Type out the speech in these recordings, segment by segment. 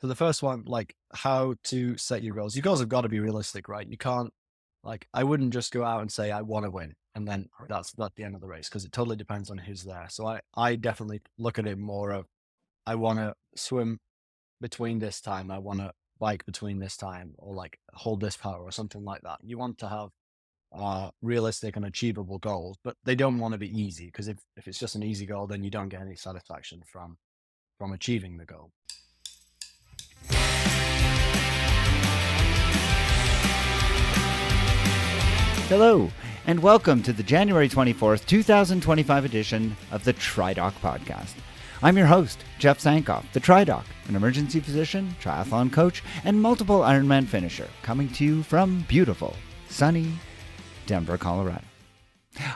So the first one, like how to set your goals. Your goals have got to be realistic, right? You can't like I wouldn't just go out and say I want to win and then that's the end of the race because it totally depends on who's there. So I definitely look at it more of I want to swim between this time, I want to bike between this time, or like hold this power or something like that. You want to have realistic and achievable goals, but they don't want to be easy because if it's just an easy goal, then you don't get any satisfaction from achieving the goal. Hello, and welcome to the January 24th, 2025 edition of the TriDoc podcast. I'm your host, Jeff Sankoff, the TriDoc, an emergency physician, triathlon coach, and multiple Ironman finisher, coming to you from beautiful, sunny Denver, Colorado.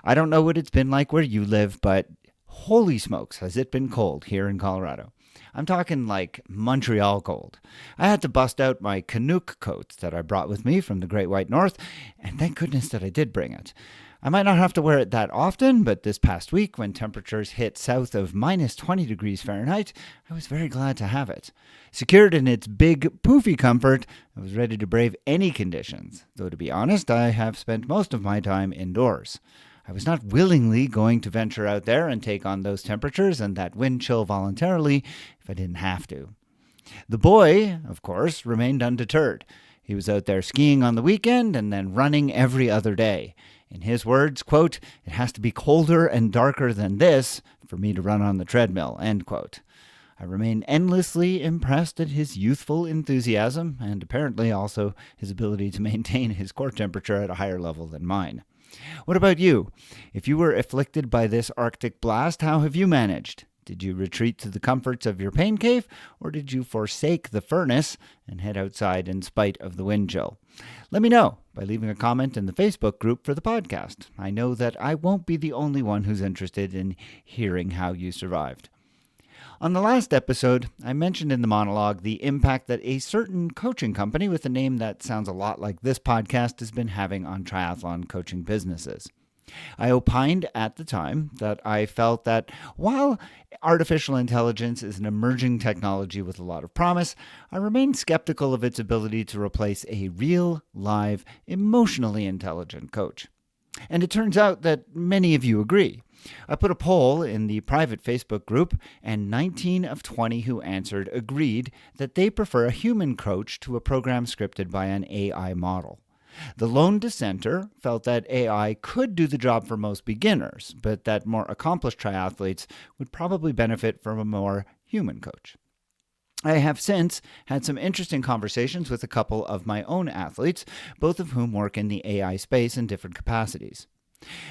I don't know what it's been like where you live, but holy smokes, has it been cold here in Colorado. I'm talking like Montreal cold. I had to bust out my Canuck coat that I brought with me from the Great White North, and thank goodness that I did bring it. I might not have to wear it that often, but this past week when temperatures hit south of minus 20 degrees Fahrenheit, I was very glad to have it. Secured in its big, poofy comfort, I was ready to brave any conditions, though to be honest, I have spent most of my time indoors. I was not willingly going to venture out there and take on those temperatures and that wind chill voluntarily if I didn't have to. The boy, of course, remained undeterred. He was out there skiing on the weekend and then running every other day. In his words, quote, "It has to be colder and darker than this for me to run on the treadmill," end quote. I remain endlessly impressed at his youthful enthusiasm and apparently also his ability to maintain his core temperature at a higher level than mine. What about you? If you were afflicted by this Arctic blast, how have you managed? Did you retreat to the comforts of your pain cave, or did you forsake the furnace and head outside in spite of the wind chill? Let me know by leaving a comment in the Facebook group for the podcast. I know that I won't be the only one who's interested in hearing how you survived. On the last episode, I mentioned in the monologue the impact that a certain coaching company with a name that sounds a lot like this podcast has been having on triathlon coaching businesses. I opined at the time that I felt that while artificial intelligence is an emerging technology with a lot of promise, I remain skeptical of its ability to replace a real, live, emotionally intelligent coach. And it turns out that many of you agree. I put a poll in the private Facebook group, and 19 of 20 who answered agreed that they prefer a human coach to a program scripted by an AI model. The lone dissenter felt that AI could do the job for most beginners, but that more accomplished triathletes would probably benefit from a more human coach. I have since had some interesting conversations with a couple of my own athletes, both of whom work in the AI space in different capacities.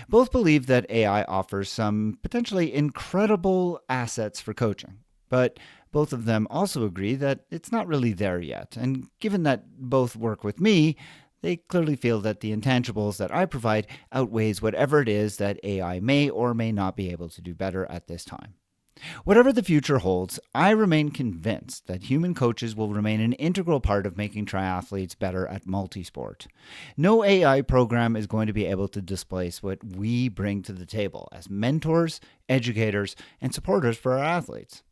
Both believe that AI offers some potentially incredible assets for coaching, but both of them also agree that it's not really there yet. And given that both work with me, they clearly feel that the intangibles that I provide outweighs whatever it is that AI may or may not be able to do better at this time. Whatever the future holds, I remain convinced that human coaches will remain an integral part of making triathletes better at multisport. No AI program is going to be able to displace what we bring to the table as mentors, educators, and supporters for our athletes.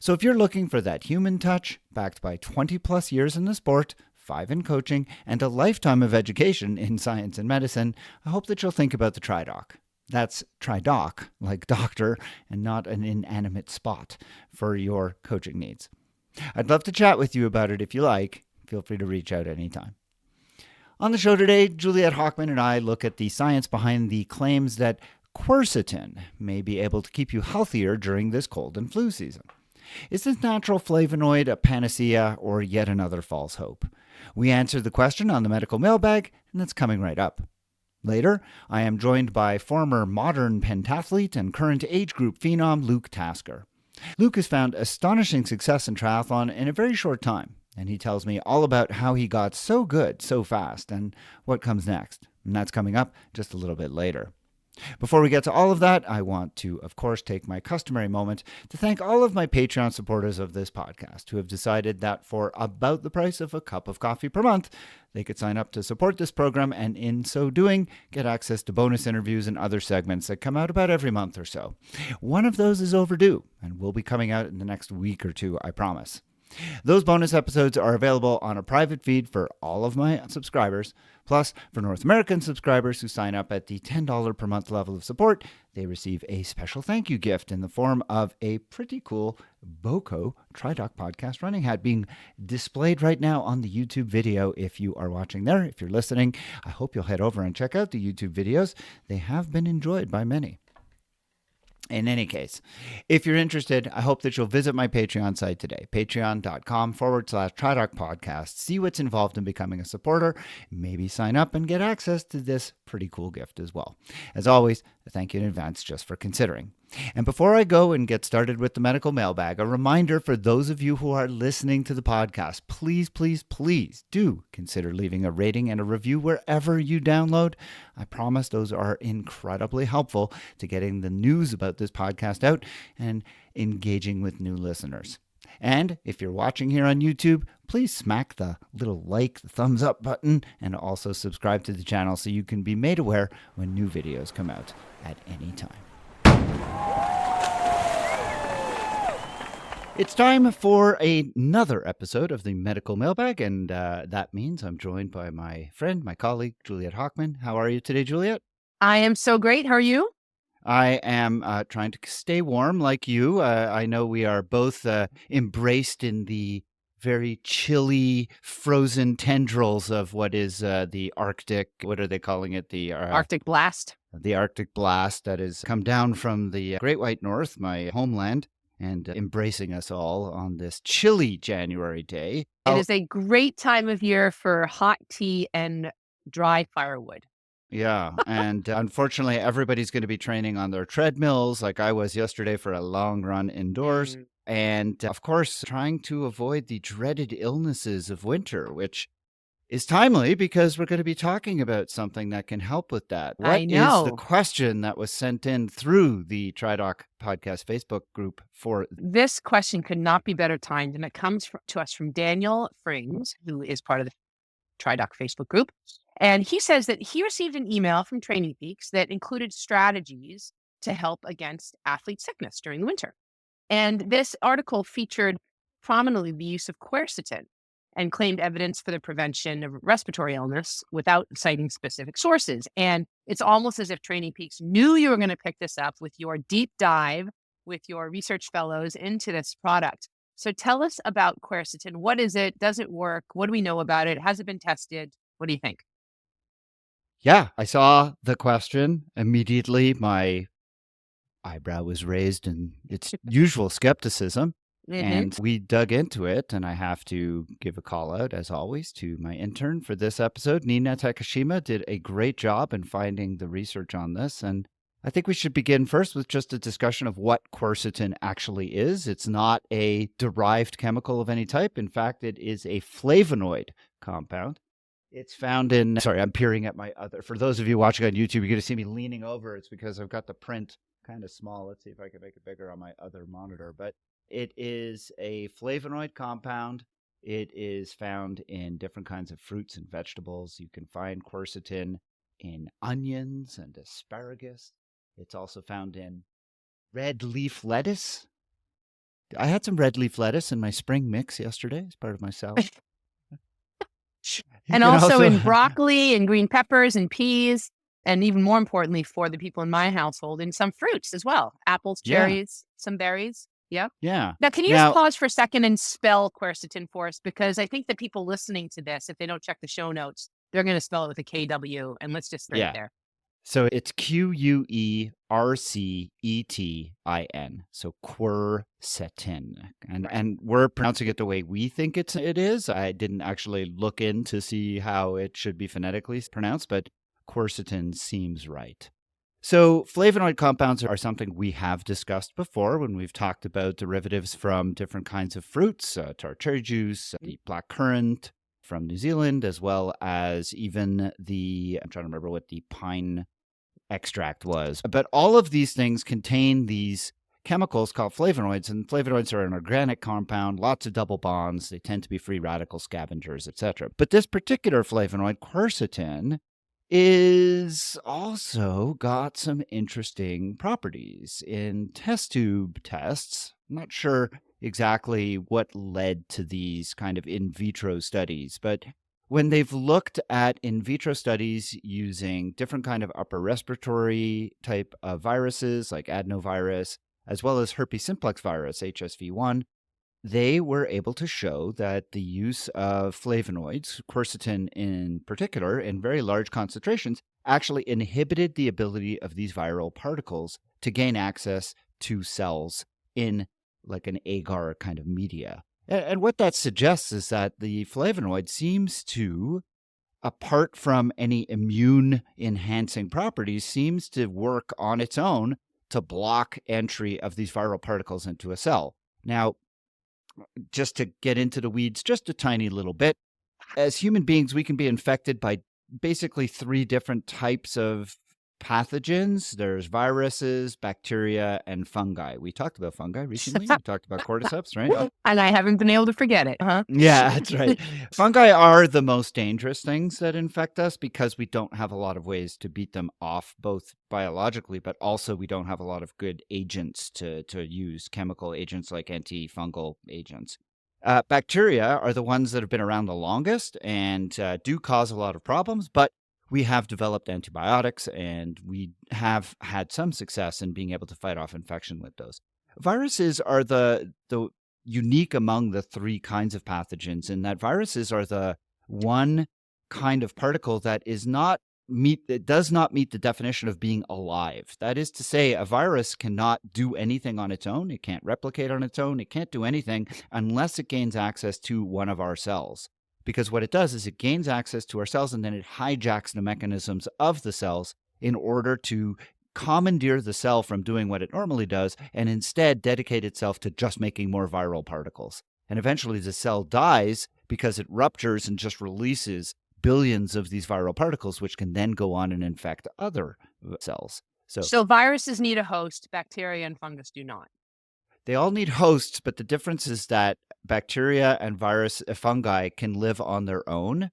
So if you're looking for that human touch, backed by 20 plus years in the sport, 5 in coaching, and a lifetime of education in science and medicine, I hope that you'll think about the TriDoc. That's TriDoc, like doctor, and not an inanimate spot for your coaching needs. I'd love to chat with you about it if you like. Feel free to reach out anytime. On the show today, Juliet Hockman and I look at the science behind the claims that quercetin may be able to keep you healthier during this cold and flu season. Is this natural flavonoid a panacea or yet another false hope? We answer the question on the medical mailbag, and that's coming right up. Later, I am joined by former modern pentathlete and current age group phenom Luke Tasker. Luke has found astonishing success in triathlon in a very short time, and he tells me all about how he got so good so fast and what comes next. And that's coming up just a little bit later. Before we get to all of that, I want to, of course, take my customary moment to thank all of my Patreon supporters of this podcast who have decided that for about the price of a cup of coffee per month, they could sign up to support this program and in so doing, get access to bonus interviews and other segments that come out about every month or so. One of those is overdue and will be coming out in the next week or two, I promise. Those bonus episodes are available on a private feed for all of my subscribers. Plus, for North American subscribers who sign up at the $10 per month level of support, they receive a special thank you gift in the form of a pretty cool BOCO TriDoc podcast running hat being displayed right now on the YouTube video if you are watching there. If you're listening, I hope you'll head over and check out the YouTube videos. They have been enjoyed by many. In any case, if you're interested, I hope that you'll visit my Patreon site today, patreon.com/TriDoc podcast. See what's involved in becoming a supporter. Maybe sign up and get access to this pretty cool gift as well. As always, thank you in advance just for considering. And before I go and get started with the medical mailbag, a reminder for those of you who are listening to the podcast, please, please, please do consider leaving a rating and a review wherever you download. I promise those are incredibly helpful to getting the news about this podcast out and engaging with new listeners. And if you're watching here on YouTube, please smack the little like, the thumbs up button, and also subscribe to the channel so you can be made aware when new videos come out at any time. It's time for another episode of the Medical Mailbag, and that means I'm joined by my friend, my colleague, Juliet Hockman. How are you today, Juliet? I am so great. How are you? I am trying to stay warm like you. I know we are both embraced in the very chilly, frozen tendrils of what is the Arctic, what are they calling it? The Arctic blast. The Arctic blast that has come down from the Great White North, my homeland, and embracing us all on this chilly January day. It is a great time of year for hot tea and dry firewood. Yeah, and unfortunately, everybody's going to be training on their treadmills like I was yesterday for a long run indoors. And of course, trying to avoid the dreaded illnesses of winter, which is timely because we're going to be talking about something that can help with that. What is the question that was sent in through the TriDoc podcast Facebook group for? This question could not be better timed, and it comes to us from Daniel Frings, who is part of the TriDoc Facebook group. And he says that he received an email from Training Peaks that included strategies to help against athlete sickness during the winter. And this article featured prominently the use of quercetin and claimed evidence for the prevention of respiratory illness without citing specific sources. And it's almost as if Training Peaks knew you were going to pick this up with your deep dive with your research fellows into this product. So tell us about quercetin. What is it? Does it work? What do we know about it? Has it been tested? What do you think? Yeah, I saw the question. Immediately, my eyebrow was raised in its usual skepticism. And we dug into it, and I have to give a call out, as always, to my intern for this episode. Nina Takashima did a great job in finding the research on this, and I think we should begin first with just a discussion of what quercetin actually is. It's not a derived chemical of any type. In fact, it is a flavonoid compound. It's found in, sorry, I'm peering at my other, for those of you watching on YouTube, you're going to see me leaning over. It's because I've got the print kind of small. Let's see if I can make it bigger on my other monitor. But it is a flavonoid compound. It is found in different kinds of fruits and vegetables. You can find quercetin in onions and asparagus. It's also found in red leaf lettuce. I had some red leaf lettuce in my spring mix yesterday as part of my salad. And also in broccoli and green peppers and peas. And even more importantly, for the people in my household, in some fruits as well. Apples, cherries, some berries. Yeah. Yeah. Now, can you just pause for a second and spell quercetin for us? Because I think that people listening to this, if they don't check the show notes, they're going to spell it with a KW. And let's just start there. So it's Quercetin. So quercetin. And we're pronouncing it the way we think it is. I didn't actually look in to see how it should be phonetically pronounced, but quercetin seems right. So flavonoid compounds are something we have discussed before when we've talked about derivatives from different kinds of fruits, cherry juice, the blackcurrant from New Zealand, as well as even I'm trying to remember what the pine extract was. But all of these things contain these chemicals called flavonoids, and flavonoids are an organic compound, lots of double bonds. They tend to be free radical scavengers, etc. But this particular flavonoid, quercetin, is also got some interesting properties. In test tube tests, I'm not sure exactly what led to these kind of in vitro studies. But when they've looked at in vitro studies using different kind of upper respiratory type of viruses like adenovirus, as well as herpes simplex virus, HSV1, they were able to show that the use of flavonoids, quercetin in particular, in very large concentrations, actually inhibited the ability of these viral particles to gain access to cells in like an agar kind of media. And what that suggests is that the flavonoid seems to, apart from any immune enhancing properties, seems to work on its own to block entry of these viral particles into a cell. Now, just to get into the weeds just a tiny little bit, as human beings, we can be infected by basically 3 different types of pathogens. There's viruses, bacteria, and fungi. We talked about fungi recently. We talked about cordyceps, right? And I haven't been able to forget it. Yeah, that's right. Fungi are the most dangerous things that infect us because we don't have a lot of ways to beat them off, both biologically, but also we don't have a lot of good agents to use, chemical agents like antifungal agents. Bacteria are the ones that have been around the longest and do cause a lot of problems, but we have developed antibiotics and we have had some success in being able to fight off infection with those. Viruses are the unique among the 3 kinds of pathogens in that viruses are the one kind of particle that does not meet the definition of being alive. That is to say, a virus cannot do anything on its own. It can't replicate on its own. It can't do anything unless it gains access to one of our cells. Because what it does is it gains access to our cells and then it hijacks the mechanisms of the cells in order to commandeer the cell from doing what it normally does and instead dedicate itself to just making more viral particles. And eventually the cell dies because it ruptures and just releases billions of these viral particles, which can then go on and infect other cells. So viruses need a host, bacteria and fungus do not. They all need hosts, but the difference is that bacteria and fungi can live on their own.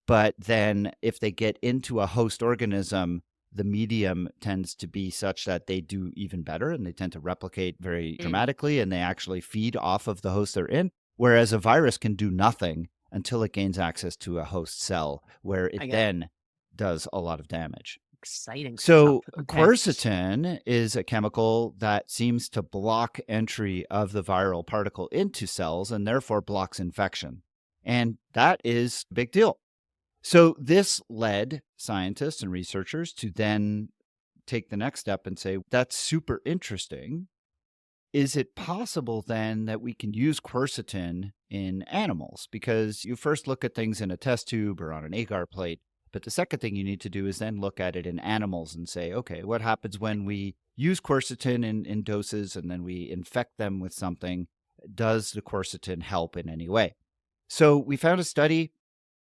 But then if they get into a host organism, the medium tends to be such that they do even better and they tend to replicate very dramatically and they actually feed off of the host they're in. Whereas a virus can do nothing until it gains access to a host cell where it then does a lot of damage. Exciting. So quercetin is a chemical that seems to block entry of the viral particle into cells and therefore blocks infection. And that is a big deal. So this led scientists and researchers to then take the next step and say, that's super interesting. Is it possible then that we can use quercetin in animals? Because you first look at things in a test tube or on an agar plate. But the second thing you need to do is then look at it in animals and say, okay, what happens when we use quercetin in doses and then we infect them with something? Does the quercetin help in any way? So we found a study.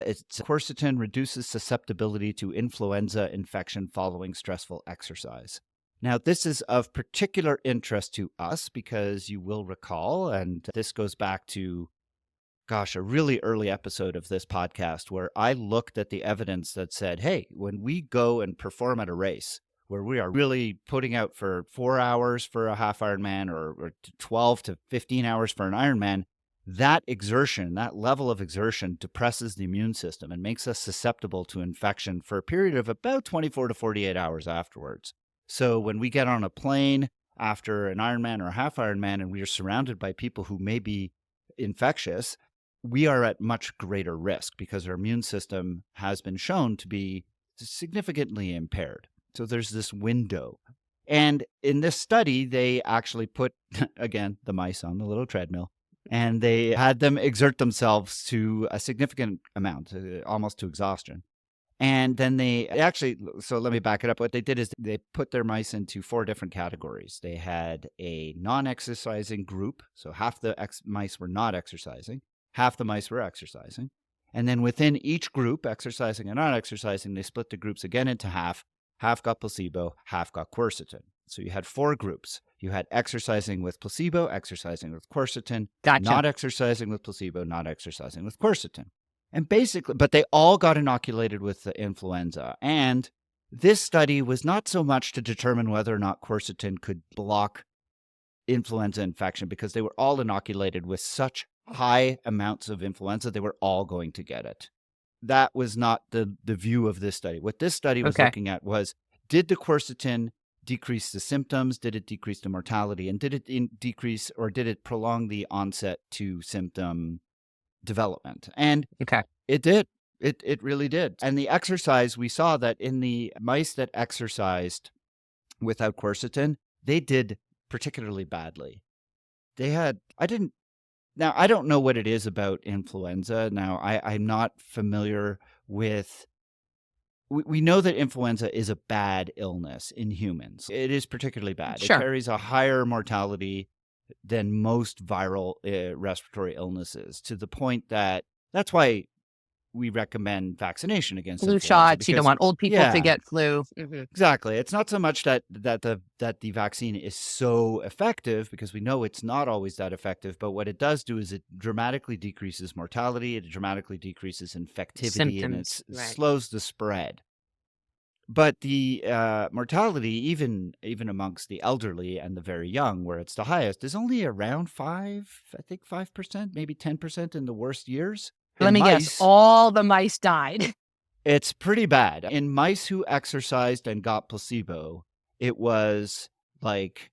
Quercetin reduces susceptibility to influenza infection following stressful exercise. Now, this is of particular interest to us because you will recall, and this goes back to a really early episode of this podcast where I looked at the evidence that said, hey, when we go and perform at a race where we are really putting out for 4 hours for a half Ironman or 12 to 15 hours for an Ironman, that exertion, that level of exertion depresses the immune system and makes us susceptible to infection for a period of about 24 to 48 hours afterwards. So when we get on a plane after an Ironman or a half Ironman and we are surrounded by people who may be infectious, we are at much greater risk because our immune system has been shown to be significantly impaired. So there's this window. And in this study, they actually put, again, the mice on the little treadmill, and they had them exert themselves to a significant amount, almost to exhaustion. And then so let me back it up. What they did is they put their mice into 4 different categories. They had a non-exercising group. So half the mice were not exercising. Half the mice were exercising. And then within each group, exercising and not exercising, they split the groups again into half. Half got placebo, half got quercetin. So you had 4 groups. You had exercising with placebo, exercising with quercetin, not exercising with placebo, not exercising with quercetin. And basically, but they all got inoculated with the influenza. And this study was not so much to determine whether or not quercetin could block influenza infection because they were all inoculated with such high amounts of influenza, they were all going to get it. That was not the view of this study. What this study was looking at was, did the quercetin decrease the symptoms? Did it decrease the mortality? And did it decrease or did it prolong the onset to symptom development? And it did. It really did. And the exercise, we saw that in the mice that exercised without quercetin, they did particularly badly. Now, I don't know what it is about influenza. Now, I'm not familiar with, we know that influenza is a bad illness in humans. It is particularly bad. Sure. It carries a higher mortality than most viral respiratory illnesses, to the point that that's why we recommend vaccination against flu influenza, shots. You don't because- want old people Yeah. to get flu. Exactly. It's not so much that the vaccine is so effective, because we know it's not always that effective, but what it does do is it dramatically decreases mortality, it dramatically decreases infectivity, and it Symptoms, right. slows the spread. But the mortality, even amongst the elderly and the very young, where it's the highest, is only around 5%, maybe 10% in the worst years. Let me guess, all the mice died. It's pretty bad. In mice who exercised and got placebo, it was like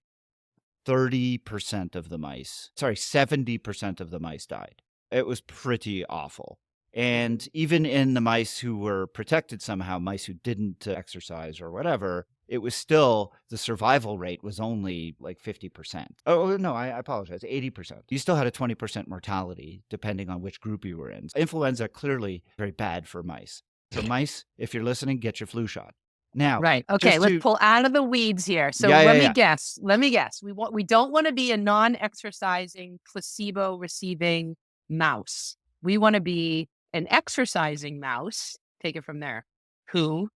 30% of the mice, 70% of the mice died. It was pretty awful. And even in the mice who were protected somehow, mice who didn't exercise or whatever, it was still, the survival rate was only like 50%. Oh, no, I apologize, 80%. You still had a 20% mortality, depending on which group you were in. Influenza, clearly very bad for mice. So mice, if you're listening, get your flu shot. Now, right. Okay, let's pull out of the weeds here. So let me guess. We don't want to be a non-exercising, placebo-receiving mouse. We want to be an exercising mouse. Take it from there. Who?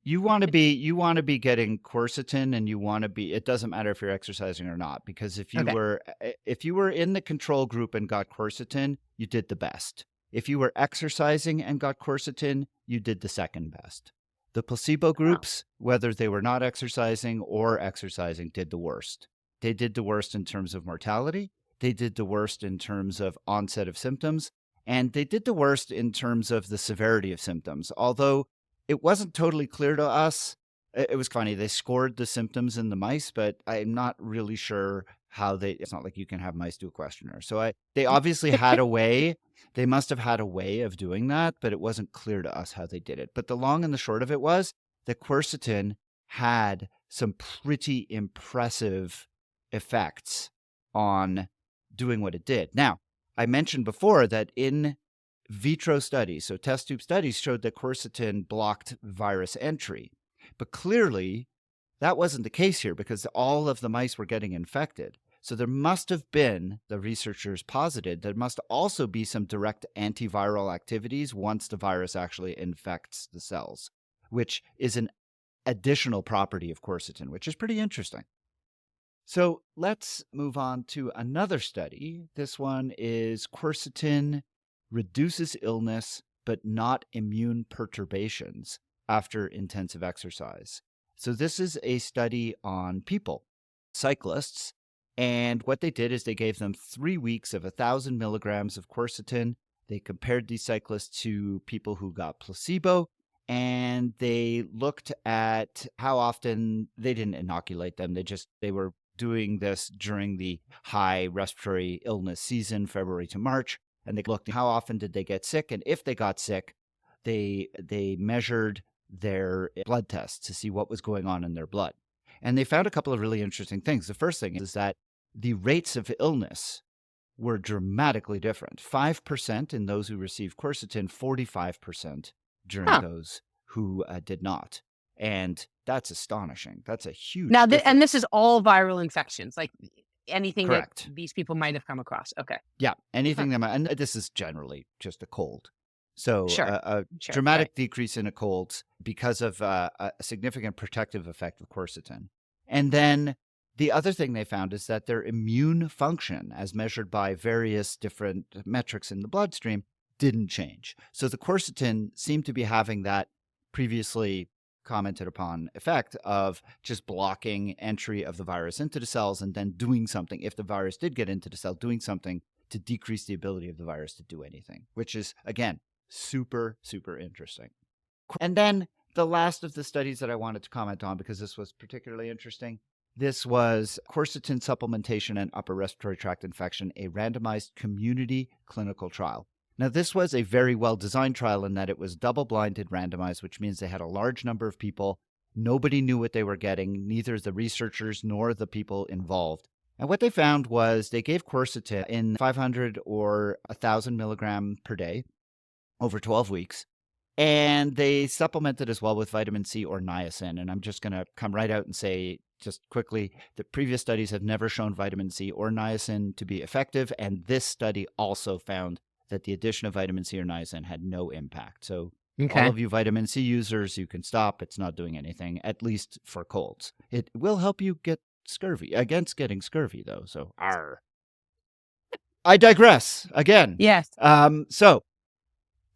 You want to be getting quercetin, and you want to be, it doesn't matter if you're exercising or not, because if you were in the control group and got quercetin, you did the best. If you were exercising and got quercetin, you did the second best. The placebo groups, whether they were not exercising or exercising, did the worst. They did the worst in terms of mortality. They did the worst in terms of onset of symptoms. And they did the worst in terms of the severity of symptoms. Although it wasn't totally clear to us. It was funny. They scored the symptoms in the mice, but I'm not really sure how it's not like you can have mice do a questionnaire. So they obviously had a way. They must have had a way of doing that, but it wasn't clear to us how they did it. But the long and the short of it was that quercetin had some pretty impressive effects on doing what it did. Now, I mentioned before that in vitro studies, so test tube studies, showed that quercetin blocked virus entry. But clearly, that wasn't the case here, because all of the mice were getting infected. So there must have been, the researchers posited, there must also be some direct antiviral activities once the virus actually infects the cells, which is an additional property of quercetin, which is pretty interesting. So let's move on to another study. This one is quercetin reduces illness but not immune perturbations after intensive exercise. So this is a study on people, cyclists, and what they did is they gave them 3 weeks of 1,000 milligrams of quercetin. They compared these cyclists to people who got placebo, and they looked at how often, they didn't inoculate them, they were doing this during the high respiratory illness season, February to March, and they looked at how often did they get sick, and if they got sick, they measured their blood tests to see what was going on in their blood. And they found a couple of really interesting things. The first thing is that the rates of illness were dramatically different. 5% in those who received quercetin, 45% during those who did not. And that's astonishing. That's a huge difference. And this is all viral infections, like anything Correct. that these people might have come across. Okay. Yeah, anything that might, and this is generally just a cold. So a Sure, dramatic decrease in a cold because of a significant protective effect of quercetin. And then the other thing they found is that their immune function, as measured by various different metrics in the bloodstream, didn't change. So the quercetin seemed to be having that previously commented upon effect of just blocking entry of the virus into the cells and then doing something, if the virus did get into the cell, doing something to decrease the ability of the virus to do anything, which is, again, super, super interesting. And then the last of the studies that I wanted to comment on, because this was particularly interesting, this was quercetin supplementation and upper respiratory tract infection, a randomized community clinical trial. Now, this was a very well-designed trial in that it was double-blinded randomized, which means they had a large number of people. Nobody knew what they were getting, neither the researchers nor the people involved. And what they found was they gave quercetin in 500 or 1,000 milligram per day over 12 weeks. And they supplemented as well with vitamin C or niacin. And I'm just going to come right out and say just quickly that previous studies have never shown vitamin C or niacin to be effective. And this study also found that the addition of vitamin C or niacin had no impact. So all of you vitamin C users, you can stop. It's not doing anything, at least for colds. It will help you get scurvy, against getting scurvy, though. So, I digress again. Yes. So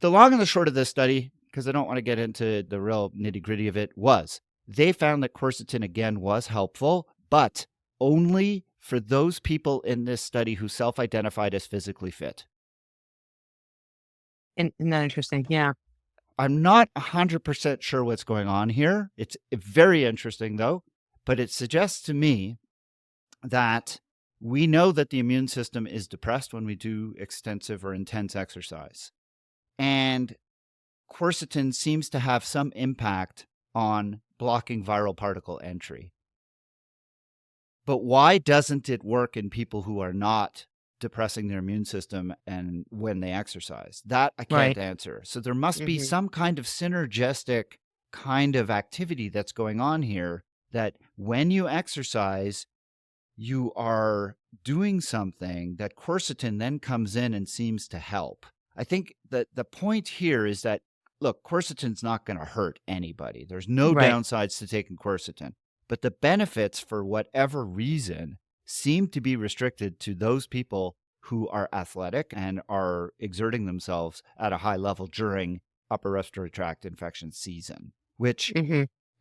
the long and the short of this study, because I don't want to get into the real nitty-gritty of it, was they found that quercetin, again, was helpful, but only for those people in this study who self-identified as physically fit. Isn't that interesting? Yeah. I'm not 100% sure what's going on here. It's very interesting, though, but it suggests to me that we know that the immune system is depressed when we do extensive or intense exercise. And quercetin seems to have some impact on blocking viral particle entry. But why doesn't it work in people who are not depressing their immune system and when they exercise? That I can't answer. So there must be some kind of synergistic kind of activity that's going on here, that when you exercise, you are doing something that quercetin then comes in and seems to help. I think that the point here is that, look, quercetin's not going to hurt anybody. There's no downsides to taking quercetin. But the benefits, for whatever reason, seem to be restricted to those people who are athletic and are exerting themselves at a high level during upper respiratory tract infection season, which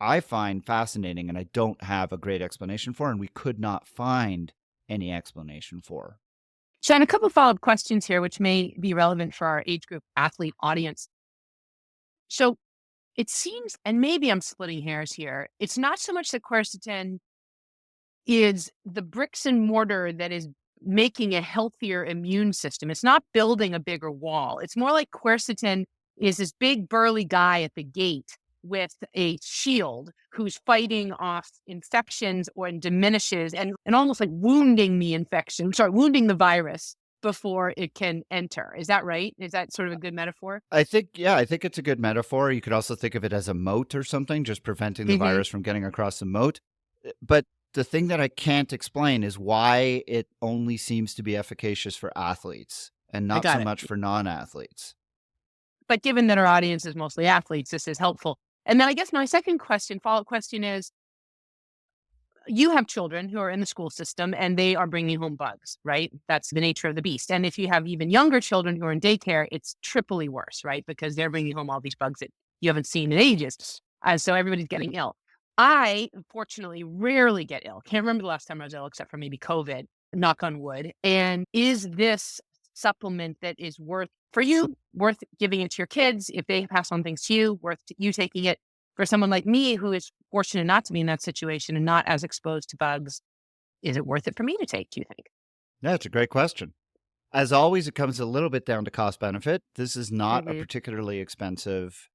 I find fascinating and I don't have a great explanation for, and we could not find any explanation for. Sean, a couple of follow-up questions here, which may be relevant for our age group athlete audience. So it seems, and maybe I'm splitting hairs here, it's not so much that quercetin is the bricks and mortar that is making a healthier immune system. It's not building a bigger wall. It's more like quercetin is this big burly guy at the gate with a shield who's fighting off infections or diminishes and almost like wounding the virus before it can enter. Is that right? Is that sort of a good metaphor? I think it's a good metaphor. You could also think of it as a moat or something, just preventing the virus from getting across the moat. But the thing that I can't explain is why it only seems to be efficacious for athletes and not so much for non-athletes. But given that our audience is mostly athletes, this is helpful. And then I guess my second question, follow-up question is, you have children who are in the school system and they are bringing home bugs, right? That's the nature of the beast. And if you have even younger children who are in daycare, it's triply worse, right? Because they're bringing home all these bugs that you haven't seen in ages. So everybody's getting ill. I, unfortunately, rarely get ill. Can't remember the last time I was ill, except for maybe COVID, knock on wood. And is this supplement that is worth giving it to your kids, if they pass on things to you, worth you taking it? For someone like me who is fortunate not to be in that situation and not as exposed to bugs, is it worth it for me to take, do you think? That's a great question. As always, it comes a little bit down to cost benefit. This is not a particularly expensive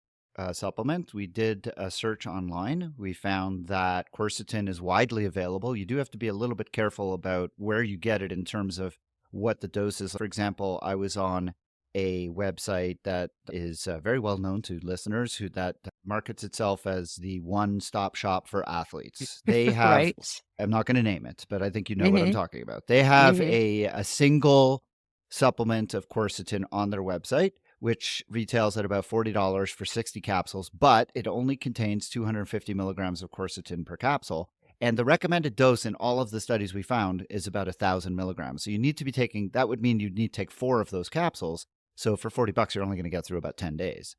supplement. We did a search online. We found that quercetin is widely available. You do have to be a little bit careful about where you get it in terms of what the dose is. For example, I was on a website that is very well known to listeners that markets itself as the one-stop shop for athletes. They have, I'm not going to name it, but I think you know what I'm talking about. They have a single supplement of quercetin on their website, which retails at about $40 for 60 capsules, but it only contains 250 milligrams of quercetin per capsule. And the recommended dose in all of the studies we found is about 1,000 milligrams. So you need to be taking, that would mean you'd need to take 4 of those capsules. So for $40, you're only going to get through about 10 days.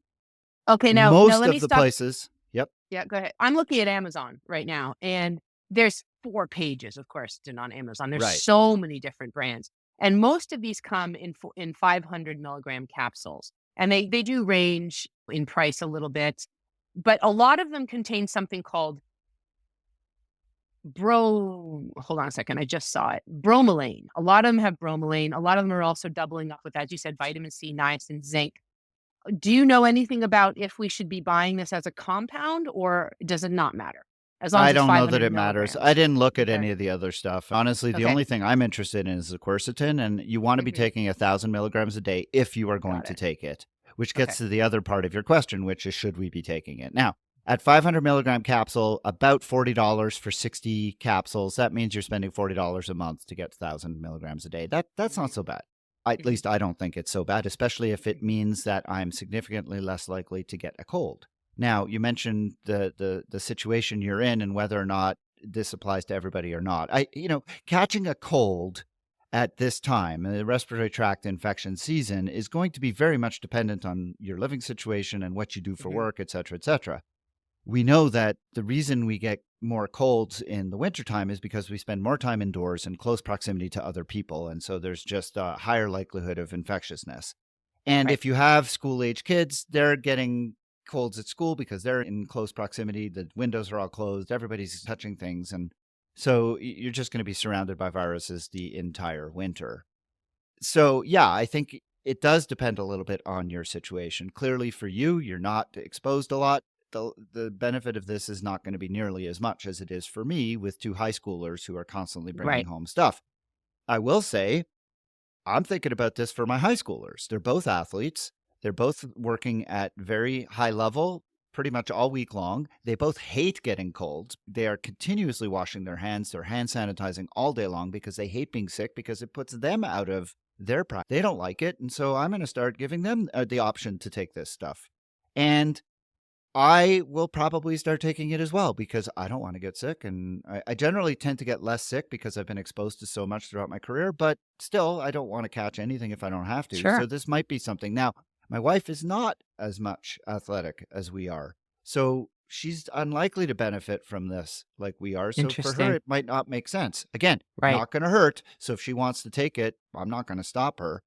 Okay, now most let of me the stop. places. Yep. Yeah, go ahead. I'm looking at Amazon right now, and there's 4 pages of quercetin on Amazon. There's Right. so many different brands, and most of these come in 500 milligram capsules, and they do range in price a little bit, but a lot of them contain something called hold on a second, I just saw it. Bromelain. A lot of them have bromelain. A lot of them are also doubling up with, as you said, vitamin C, niacin, zinc. Do you know anything about if we should be buying this as a compound, or does it not matter? As long I as it's don't know that 500 it matters. I milligrams. didn't look at Okay. any of the other stuff. Honestly, the Okay. only thing I'm interested in is the quercetin, and you want to be Mhm. taking 1,000 milligrams a day if you are going Got to it. take it, which Okay. gets to the other part of your question, which is should we be taking it? Now, at 500 milligram capsule, about $40 for 60 capsules. That means you're spending $40 a month to get 1,000 milligrams a day. That's not Mhm. so bad. At Mhm. least I don't think it's so bad, especially if it Mhm. means that I'm significantly less likely to get a cold. Now, you mentioned the situation you're in and whether or not this applies to everybody or not. Catching a cold at this time, the respiratory tract infection season, is going to be very much dependent on your living situation and what you do for Mhm. work, et cetera, et cetera. We know that the reason we get more colds in the wintertime is because we spend more time indoors in close proximity to other people. And so there's just a higher likelihood of infectiousness. And Right. if you have school age kids, they're getting colds at school because they're in close proximity. The windows are all closed, everybody's touching things. And so you're just going to be surrounded by viruses the entire winter. So, yeah, I think it does depend a little bit on your situation. Clearly, for you, you're not exposed a lot. The benefit of this is not going to be nearly as much as it is for me with 2 high schoolers who are constantly bringing Right. home stuff. I will say I'm thinking about this for my high schoolers. They're both athletes. They're both working at very high level pretty much all week long. They both hate getting colds. They are continuously washing their hands. They're hand sanitizing all day long because they hate being sick because it puts them out of their practice. They don't like it. And so I'm going to start giving them the option to take this stuff. And I will probably start taking it as well because I don't want to get sick. And I generally tend to get less sick because I've been exposed to so much throughout my career. But still, I don't want to catch anything if I don't have to. Sure. So this might be something. Now, my wife is not as much athletic as we are. So she's unlikely to benefit from this like we are. So for her, Interesting. it might not make sense. Again, Right. not going to hurt. So if she wants to take it, I'm not going to stop her.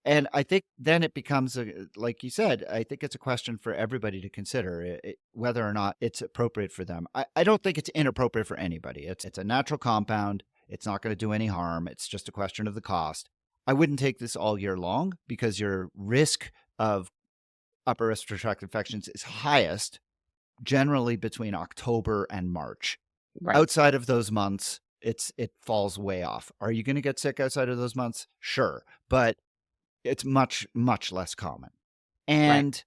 And I think then it becomes, like you said, I think it's a question for everybody to consider whether or not it's appropriate for them. I don't think it's inappropriate for anybody. It's a natural compound. It's not going to do any harm. It's just a question of the cost. I wouldn't take this all year long because your risk of upper respiratory tract infections is highest generally between October and March. Right. Outside of those months, it falls way off. Are you going to get sick outside of those months? Sure. But it's much, much less common. Right. And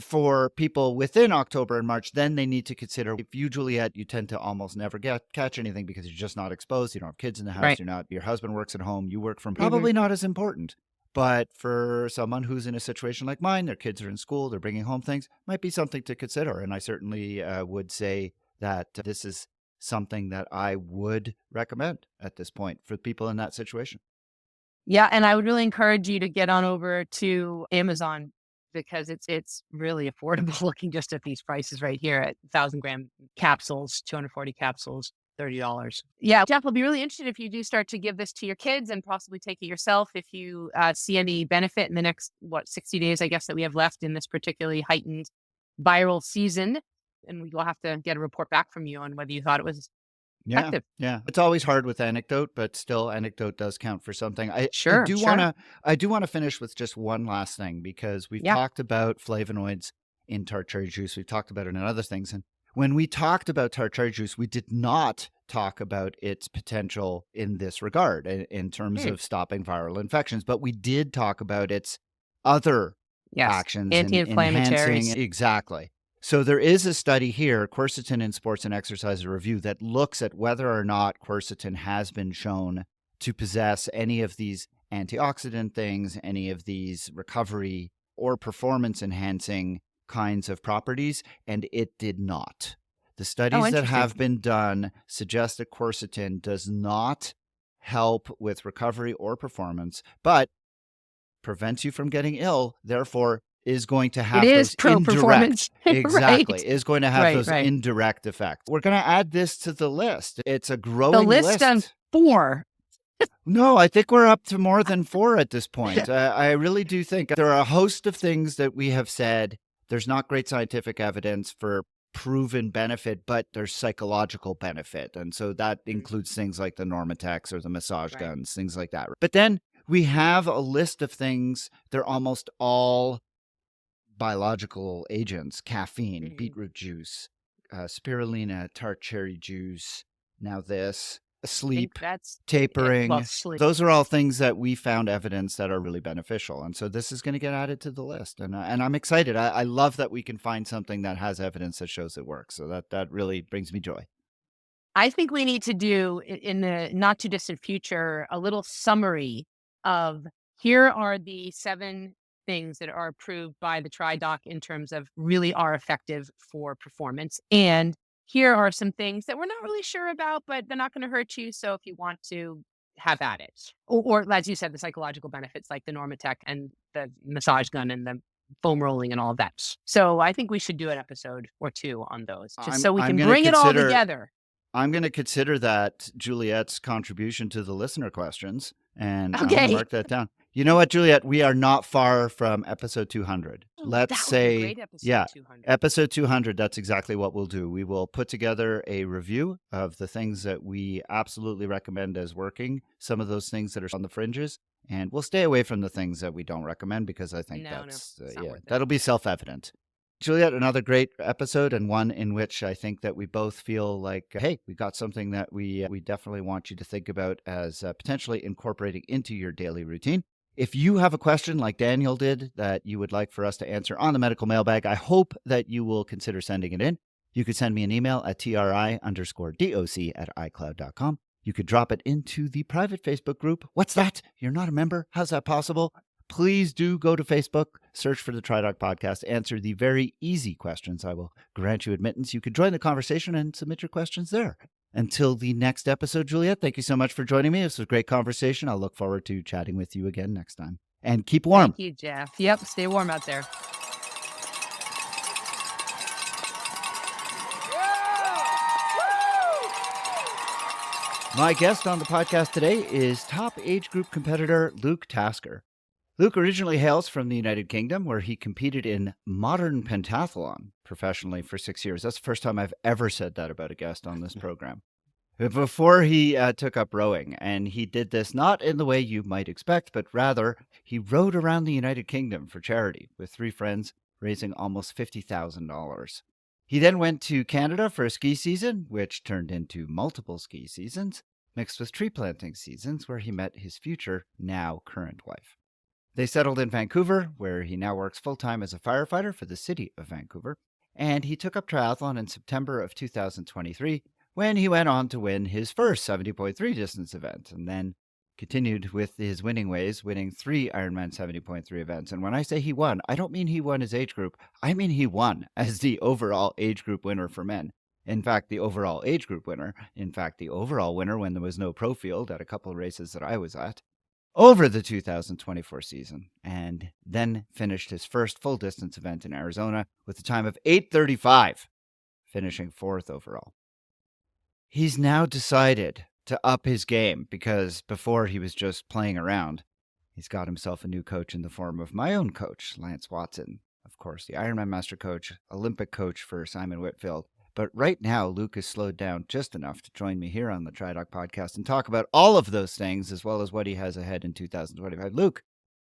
for people within October and March, then they need to consider if you, Juliet, you tend to almost never catch anything because you're just not exposed. You don't have kids in the house. Right. Your husband works at home. You work from Mhm. probably not as important. But for someone who's in a situation like mine, their kids are in school, they're bringing home things, might be something to consider. And I certainly would say that this is something that I would recommend at this point for people in that situation. Yeah, and I would really encourage you to get on over to Amazon because it's really affordable looking just at these prices right here at 1,000-gram capsules, 240 capsules, $30. Yeah, Jeff, will be really interested if you do start to give this to your kids and possibly take it yourself if you see any benefit in the next, 60 days, I guess, that we have left in this particularly heightened viral season. And we will have to get a report back from you on whether you thought it was Yeah, effective. yeah. It's always hard with anecdote, but still anecdote does count for something. I Sure, do sure. wanna finish with just one last thing because we've Yeah. talked about flavonoids in tart cherry juice. We've talked about it in other things. And when we talked about tart cherry juice, we did not talk about its potential in this regard in terms Hmm. of stopping viral infections, but we did talk about its other Yes. actions in enhancing Anti-inflammatories. exactly. So there is a study here, Quercetin in Sports and Exercise Review, that looks at whether or not quercetin has been shown to possess any of these antioxidant things, any of these recovery or performance enhancing kinds of properties, and it did not. The Oh, studies that interesting. have been done suggest that quercetin does not help with recovery or performance, but prevents you from getting ill. Therefore, is going to have It is those pro indirect, performance. exactly, Right. is going to have those Right. indirect effects. We're going to add this to the list. It's a The growing list of list. 4. No, I think we're up to more than 4 at this point. I really do think there are a host of things that we have said there's not great scientific evidence for proven benefit, but there's psychological benefit. And so that includes things like the Normatex or the massage Right. guns, things like that. But then we have a list of things. They're almost all biological agents: caffeine, beetroot juice, spirulina, tart cherry juice, now this, I think sleep, that's tapering. well, sleep. Those are all things that we found evidence that are really beneficial. And so this is going to get added to the list. And I'm excited. I love that we can find something that has evidence that shows it works. So that really brings me joy. I think we need to do in the not too distant future a little summary of here are the 7 things that are approved by the TriDoc in terms of really are effective for performance. And here are some things that we're not really sure about, but they're not going to hurt you. So if you want to have at it, or as you said, the psychological benefits like the Normatec and the massage gun and the foam rolling and all of that. So I think we should do an episode or 2 on those, just so we can bring it all together. I'm going to consider that Juliet's contribution to the listener questions, and I'm Okay. going to mark that down. You know what, Juliet? We are not far from episode 200. Let's That would be a say, great episode, yeah, 200. episode 200. That's exactly what we'll do. We will put together a review of the things that we absolutely recommend as working, some of those things that are on the fringes, and we'll stay away from the things that we don't recommend because I think it's not worth it. that'll be self-evident. Juliet, another great episode, and one in which I think that we both feel like, hey, we got something that we definitely want you to think about as potentially incorporating into your daily routine. If you have a question like Daniel did that you would like for us to answer on the medical mailbag, I hope that you will consider sending it in. You could send me an email at tri_doc@icloud.com. You could drop it into the private Facebook group. What's that? You're not a member? How's that possible? Please do go to Facebook, search for the TriDoc podcast, answer the very easy questions. I will grant you admittance. You could join the conversation and submit your questions there. Until the next episode, Juliet, thank you so much for joining me. This was a great conversation. I'll look forward to chatting with you again next time. And keep warm. Thank you, Jeff. Yep, stay warm out there. My guest on the podcast today is top age group competitor Luke Tasker. Luke originally hails from the United Kingdom, where he competed in modern pentathlon professionally for 6 years. That's the first time I've ever said that about a guest on this program. Before he took up rowing, and he did this not in the way you might expect, but rather he rowed around the United Kingdom for charity with 3 friends, raising almost $50,000. He then went to Canada for a ski season, which turned into multiple ski seasons, mixed with tree planting seasons, where he met his future, now current wife. They settled in Vancouver, where he now works full-time as a firefighter for the city of Vancouver, and he took up triathlon in September of 2023, when he went on to win his first 70.3 distance event, and then continued with his winning ways, winning 3 Ironman 70.3 events. And when I say he won, I don't mean he won his age group. I mean he won as the overall age group winner for men. In fact, the overall age group winner. In fact, the overall winner when there was no pro field at a couple of races that I was at over the 2024 season, and then finished his first full distance event in Arizona with a time of 8:35, finishing 4th overall. He's now decided to up his game because before he was just playing around. He's got himself a new coach in the form of my own coach, Lance Watson. Of course, the Ironman Master Coach, Olympic coach for Simon Whitfield. But right now, Luke has slowed down just enough to join me here on the TriDoc podcast and talk about all of those things, as well as what he has ahead in 2025. Luke,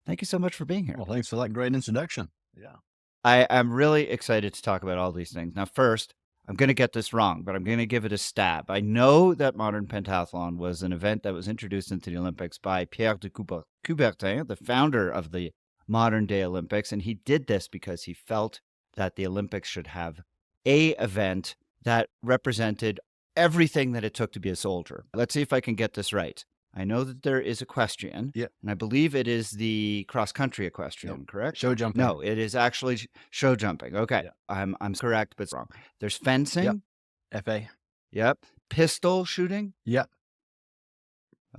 thank you so much for being here. Well, thanks for that great introduction. Yeah. I am really excited to talk about all these things. Now, first, I'm going to get this wrong, but I'm going to give it a stab. I know that modern pentathlon was an event that was introduced into the Olympics by Pierre de Coubertin, the founder of the modern-day Olympics, and he did this because he felt that the Olympics should have a event that represented everything that it took to be a soldier. Let's see if I can get this right. I know that there is equestrian, and I believe it is the cross-country equestrian, correct? Show jumping. No, it is actually show jumping. Okay, I'm correct, but it's wrong. There's fencing. FA. Yep. Pistol shooting. Yep.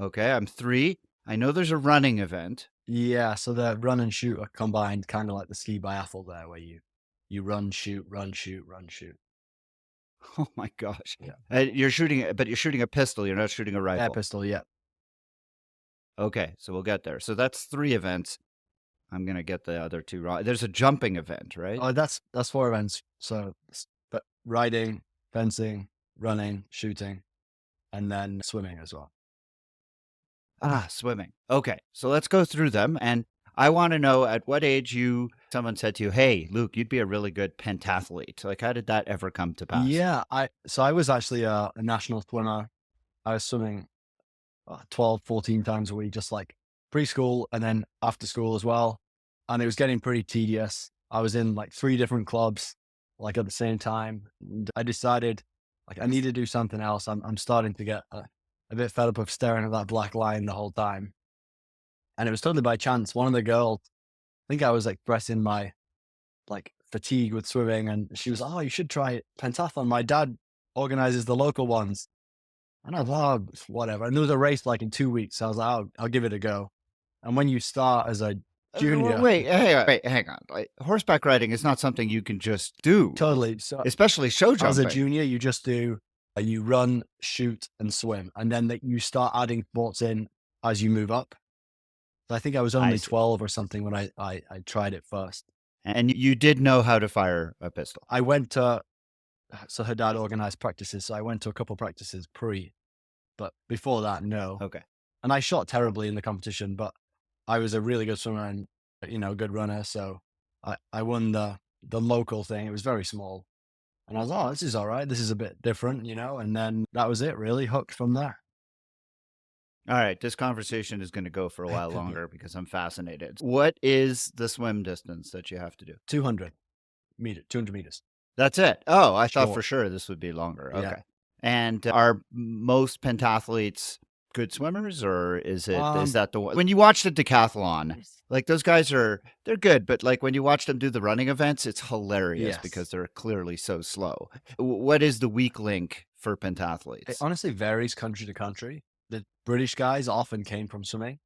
Okay, I'm 3. I know there's a running event. Yeah, so the run and shoot are combined, kind of like the ski biathlon there, where you run, shoot, run, shoot, run, shoot. Oh my gosh. Yeah. You're shooting, but you're shooting a pistol. You're not shooting a Air rifle. pistol, yeah. Okay, so we'll get there. So that's 3 events. I'm gonna get the other 2 wrong. There's a jumping event, right? Oh, that's 4 events. So, but riding, fencing, running, shooting, and then swimming as well. Swimming. Okay, so let's go through them. And I want to know at what age someone said to you, "Hey, Luke, you'd be a really good pentathlete." Like, how did that ever come to pass? Yeah, I was actually a national swimmer. I was swimming 12, 14 times a week, just like preschool and then after school as well. And it was getting pretty tedious. I was in like 3 different clubs, like at the same time. And I decided like I need to do something else. I'm starting to get a bit fed up of staring at that black line the whole time. And it was totally by chance. One of the girls, I think I was expressing my like fatigue with swimming, and she was, "Oh, you should try pentathlon. My dad organizes the local ones." And I was, "Oh, whatever." And there was a race like in 2 weeks. So I was like, I'll give it a go. And when you start as a junior, Wait, wait, hang on. Like, horseback riding is not something you can just do, totally. So especially show as a jumping. junior, you just do, you run, shoot, and swim. And then you start adding sports in as you move up. So I think I was I only see. 12 or something when I tried it first. And you did know how to fire a pistol. I went to, so her dad organized practices. So I went to a couple practices but before that, no. Okay. And I shot terribly in the competition, but I was a really good swimmer and, good runner. So I won the local thing. It was very small. And I was, oh, this is all right. This is a bit different, And then that was it, really, hooked from there. All right, this conversation is going to go for a while longer because I'm fascinated. What is the swim distance that you have to do? 200 meters. That's it. Oh, I thought Short. for sure this would be longer. Yeah. Okay. And are most pentathletes good swimmers, or is that the one? When you watch the decathlon, like those guys they're good, but like when you watch them do the running events, it's hilarious because they're clearly so slow. What is the weak link for pentathletes? It honestly varies country to country. The British guys often came from swimming.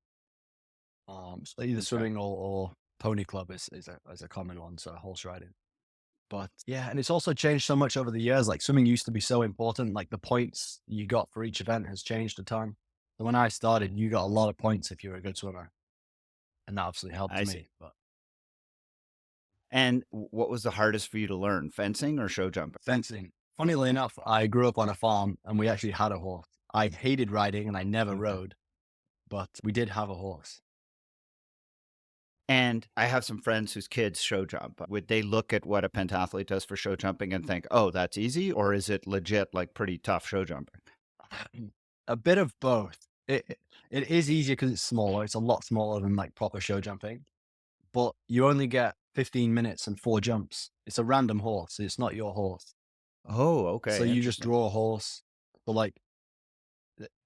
So either swimming or pony club is a common one, so horse riding. But yeah, and it's also changed so much over the years. Like swimming used to be so important. Like the points you got for each event has changed a ton. So when I started, you got a lot of points if you were a good swimmer, and that obviously helped I me. see. But And what was the hardest for you to learn, fencing or show jumping? fencing. Funnily enough, I grew up on a farm and we actually had a horse. I hated riding and I never rode, but we did have a horse. And I have some friends whose kids show jump. Would they look at what a pentathlete does for show jumping and think, oh, that's easy? Or is it legit, like pretty tough show jumping? A bit of both. It is easier because it's smaller. It's a lot smaller than like proper show jumping, but you only get 15 minutes and 4 jumps. It's a random horse. It's not your horse. Oh, okay. So you just draw a horse. But like,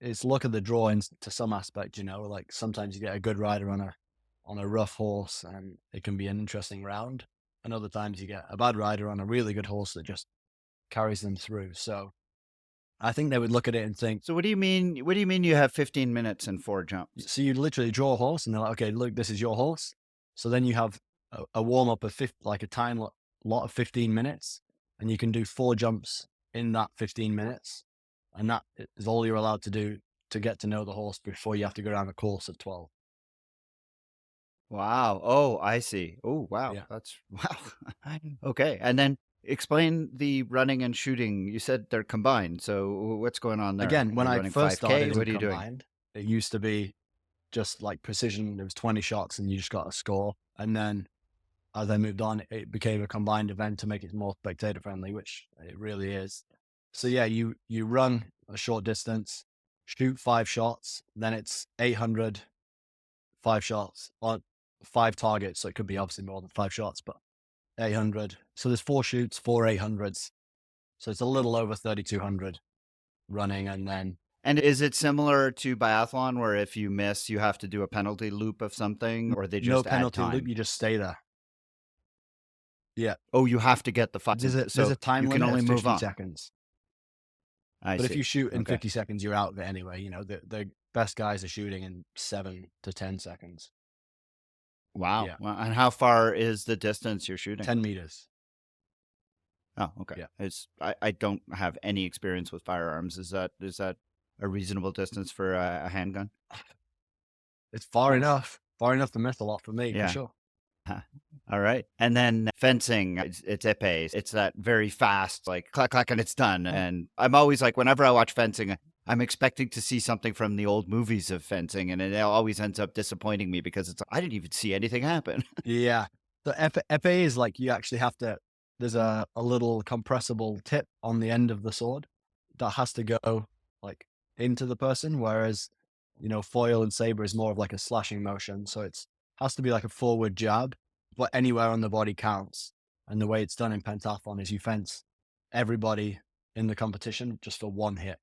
it's luck of the drawings to some aspect, like sometimes you get a good rider on a rough horse and it can be an interesting round. And other times you get a bad rider on a really good horse that just carries them through. So I think they would look at it and think. So what do you mean? What do you mean you have 15 minutes and 4 jumps? So you literally draw a horse and they're like, okay, look, this is your horse. So then you have a warm up of like a time lot of 15 minutes and you can do 4 jumps in that 15 minutes. And that is all you're allowed to do to get to know the horse before you have to go around a course at 12. Wow. Oh, I see. Oh, wow. Yeah. That's wow. Okay. And then explain the running and shooting. You said they're combined. So what's going on there? Again, when Are you I running first 5K? started, What are you doing? combined. It used to be just like precision. There was 20 shots and you just got a score. And then as I moved on, it became a combined event to make it more spectator friendly, which it really is. So yeah, you run a short distance, shoot 5 shots, then it's 800, 5 shots on 5 targets. So it could be obviously more than 5 shots, but 800. So there's 4 shoots, 4 800s. So it's a little over 3,200 running. And then. And is it similar to biathlon where if you miss, you have to do a penalty loop of something, or they just No add penalty time? loop, you just stay there. Yeah. Oh, you have to get the 5. There's a time you limit can only of move 50 on. seconds. I But see. if you shoot in Okay. 50 seconds, you're out of it anyway. The best guys are shooting in 7 to 10 seconds. Wow. Yeah, Wow. And how far is the distance you're shooting? 10 meters. Oh, okay. Yeah. I don't have any experience with firearms. Is that a reasonable distance for a handgun? It's far enough to miss a lot for me, for Yeah. sure. Huh. All right. And then fencing, it's épée. It's that very fast, like clack, clack, and it's done. And I'm always like, whenever I watch fencing, I'm expecting to see something from the old movies of fencing. And it always ends up disappointing me because I didn't even see anything happen. Yeah. The épée is like you actually have to, there's a little compressible tip on the end of the sword that has to go like into the person, whereas, foil and saber is more of like a slashing motion. So it's has to be like a forward jab, but anywhere on the body counts. And the way it's done in pentathlon is you fence everybody in the competition just for one hit.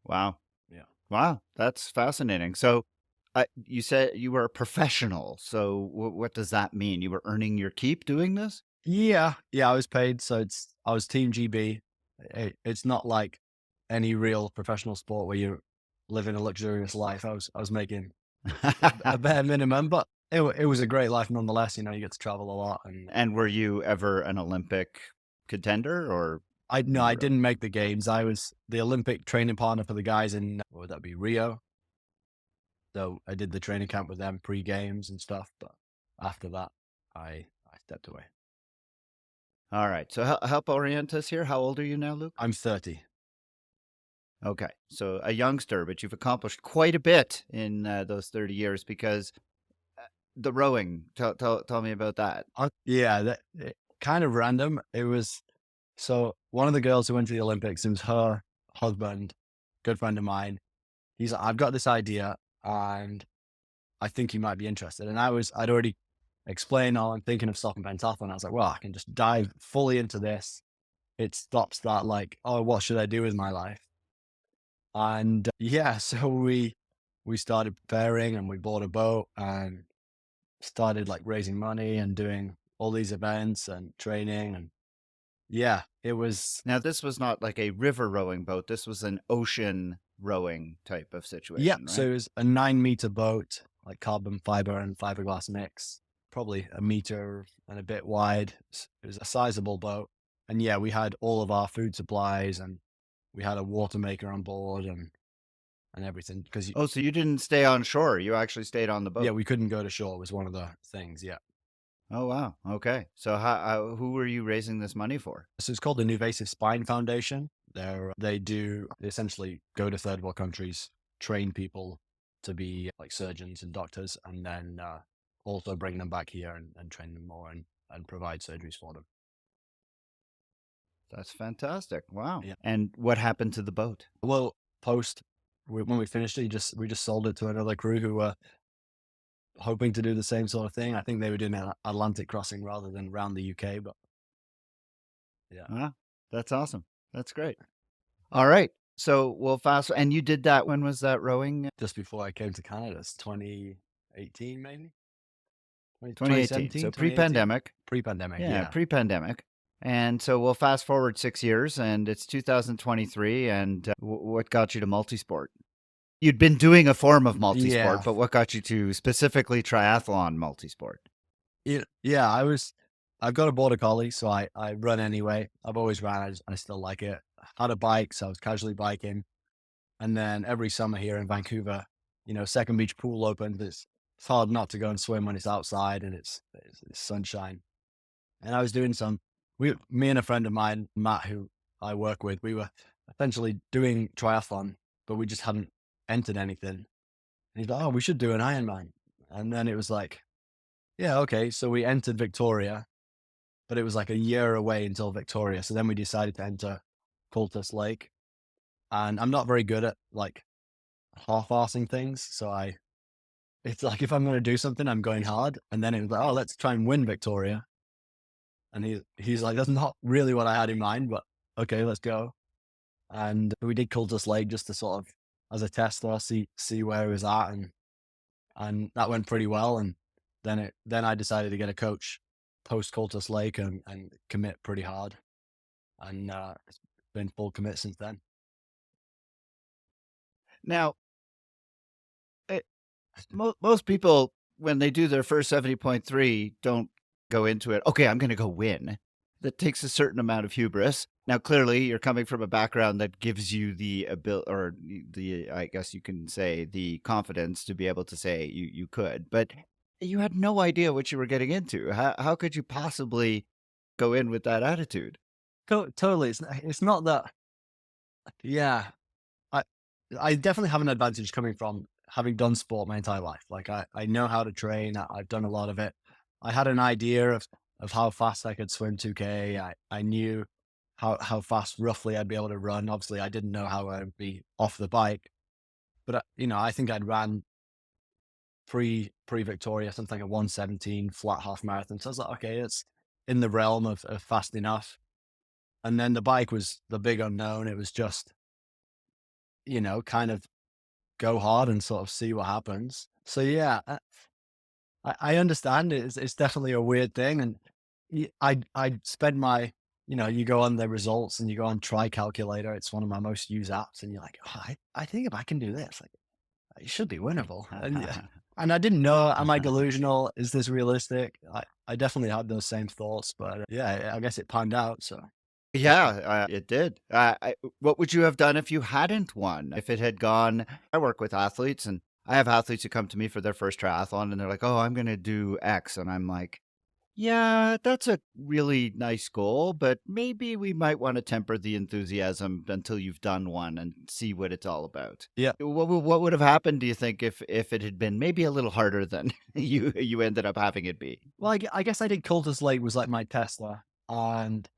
Wow. Yeah. Wow. That's fascinating. So you said you were a professional. So what does that mean? You were earning your keep doing this? Yeah, I was paid, so I was Team GB. It's not like any real professional sport where you're living a luxurious life. I was making a bare minimum, but it was a great life nonetheless. You get to travel a lot, and And were you ever an Olympic contender or I no, not I really? didn't make the games. I was the Olympic training partner for the guys in what would that be, Rio. So I did the training camp with them pre-games and stuff, but after that, I stepped away. All right. So help orient us here. How old are you now, Luke? I'm 30. Okay. So a youngster, but you've accomplished quite a bit in those 30 years because the rowing, tell me about that. Yeah, kind of random. It was so one of the girls who went to the Olympics, it was her husband, good friend of mine. He's like, I've got this idea and I think you might be interested. And I'd already explained, oh, I'm thinking of stopping pentathlon. I was like, well, I can just dive fully into this. It stops that like, oh, what should I do with my life? And yeah, so we started preparing and we bought a boat and started like raising money and doing all these events and training. And yeah, it was. Now, this was not like a river rowing boat. This was an ocean rowing type of Yeah, situation, so right? it was a 9 meter boat, like carbon fiber and fiberglass mix, probably a meter and a bit wide. It was a sizable boat. And yeah, we had all of our food supplies and we had a water maker on board and everything because Oh, so you didn't stay on shore. You actually stayed on the yeah, boat. we couldn't go to shore was one of the things. Yeah. Oh, wow. Okay. So who were you raising this money for? So it's called the Invasive Spine Foundation. They essentially go to third world countries, train people to be like surgeons and doctors, and then also bring them back here and train them more and provide surgeries for them. That's fantastic. Wow. Yeah. And what happened to the boat? Well, when we finished it, we just sold it to another crew who were hoping to do the same sort of thing. I think they were doing an Atlantic crossing rather than around the UK, but yeah, Wow. That's awesome. That's great. All right. So we'll and you did that. When was that rowing? just before I came to Canada, it's 2018 maybe 2018. 2017, So 2018, pre-pandemic. pre-pandemic. Yeah, Yeah. pre-pandemic. And so we'll fast forward 6 years and it's 2023. And what got you to multisport? You'd been doing a form of multisport, Yeah. but what got you to specifically triathlon multisport? Yeah, I've got a border collie, so I run anyway. I've always ran. I still like it. I had a bike, so I was casually biking. And then every summer here in Vancouver, Second Beach pool opens. It's hard not to go and swim when it's outside and it's sunshine. And I was doing me and a friend of mine, Matt, who I work with, we were essentially doing triathlon, but we just hadn't entered anything. And he's like, oh, we should do an Ironman. And then it was like, yeah, okay. So we entered Victoria, but it was like a year away until Victoria. So then we decided to enter Cultus Lake. And I'm not very good at like half-assing things. So it's like if I'm going to do something, I'm going hard. And then it was like, oh, let's try and win Victoria. And he's like, that's not really what I had in mind, but okay, let's go. And we did Cultus Lake just to sort of as a tester, see where it was at, and that went pretty well. And then I decided to get a coach post Cultus Lake and commit pretty hard, and it's been full commit since then. Now, most people when they do their first 70.3, don't go into it, okay, I'm going to go win. That takes a certain amount of hubris. Now, clearly, you're coming from a background that gives you the ability, or I guess you can say, the confidence to be able to say you could, but you had no idea what you were getting into. How could you possibly go in with that attitude? Totally. It's not that. Yeah, I I definitely have an advantage coming from having done sport my entire life. Like I know how to train. I've done a lot of it. I had an idea of how fast I could swim 2K. I knew how fast roughly I'd be able to run. Obviously, I didn't know how I'd be off the bike, but I think I'd ran pre Victoria something like a 1:17 flat half marathon. So I was like, okay, it's in the realm of fast enough. And then the bike was the big unknown. It was just kind of go hard and sort of see what happens. So yeah, I understand it. It's definitely a weird thing, and I spend my you go on the results and you go on Try Calculator. It's one of my most used apps, and you're like, oh, I think if I can do this, like it should be winnable. And yeah, and I didn't know, am I delusional? Is this realistic? I definitely had those same thoughts, but yeah, I guess it panned out. So Yeah, it did. What would you have done if you hadn't won? If it had gone, I work with athletes and I have athletes who come to me for their first triathlon and they're like, oh, I'm going to do X. And I'm like, yeah, that's a really nice goal, but maybe we might want to temper the enthusiasm until you've done one and see what it's all about. yeah. What would have happened, do you think, if it had been maybe a little harder than you ended up having it be? Well, I guess I did Cultus Lake was like my Tesla, and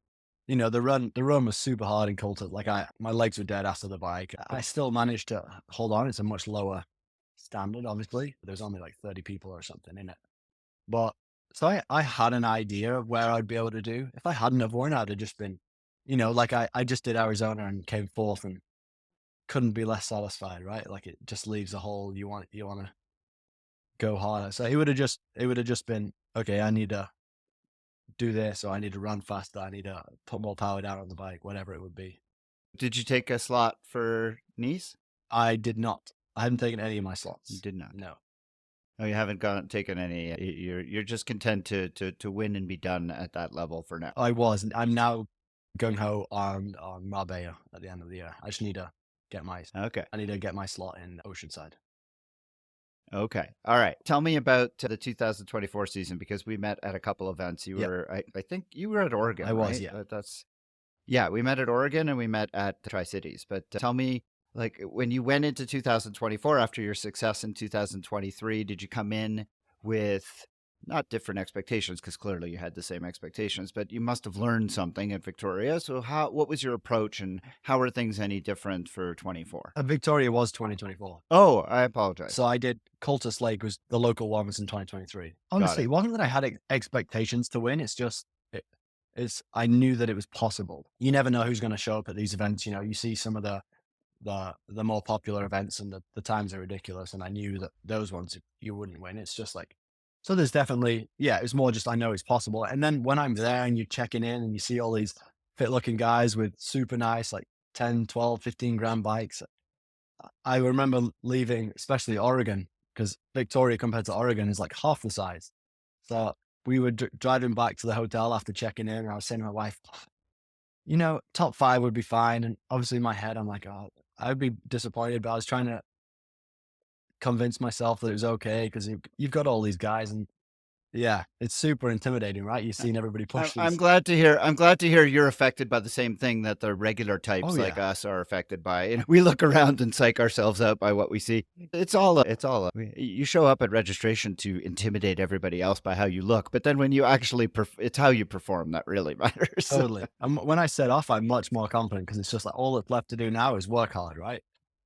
the run was super hard in Colton. Like my legs were dead after the bike. I still managed to hold on. It's a much lower standard, obviously. There's only like 30 people or something in it. But so I had an idea of where I'd be able to do. If I hadn't have won, I'd have just been, like I just did Arizona and came fourth and couldn't be less satisfied, right? Like it just leaves a hole. You want to go harder. So it would have just been, okay, I need to do this, or I need to run faster. I need to put more power down on the bike, whatever it would be. Did you take a slot for Nice? I did not. I haven't taken any of my You slots. did not. No, Oh, you haven't taken any. You're just content to win and be done at that level for now. I was. I'm now gung ho on Marbella at the end of the year. I just need to get my. Okay. I need to get my slot in Oceanside. Okay. All right. Tell me about the 2024 season because we met at a couple events. You Yep. were, I think you were at Oregon. I was, right? yeah. Yeah, we met at Oregon and we met at the Tri-Cities. But tell me, like, when you went into 2024 after your success in 2023, did you come in with not different expectations? Because clearly you had the same expectations, but you must have learned something at Victoria. So what was your approach and how are things any different for 24? Victoria was 2024. Oh, I apologize. So I did Cultus Lake was the local one was in 2023. Honestly, it. it wasn't that I had expectations to win. It's just I knew that it was possible. You never know who's going to show up at these events. You see some of the more popular events and the times are ridiculous. And I knew that those ones you wouldn't win. It's just like, so there's definitely, it was more just, I know it's possible. And then when I'm there and you're checking in and you see all these fit looking guys with super nice, like 10, 12, 15 grand bikes. I remember leaving, especially Oregon, because Victoria compared to Oregon is like half the size. So we were driving back to the hotel after checking in, and I was saying to my wife, top 5 would be fine. And obviously in my head, I'm like, oh, I'd be disappointed, but I was trying to convince myself that it was okay because you've got all these guys, and yeah, it's super intimidating, right? You've seen everybody push I'm these. glad to hear. I'm glad to hear you're affected by the same thing that the regular types Oh, like yeah. us are affected by. And we look around and psych ourselves out by what we see. It's all. You show up at registration to intimidate everybody else by how you look, but then when you actually, it's how you perform that really matters. Totally. And when I set off, I'm much more confident because it's just like all that's left to do now is work hard, right?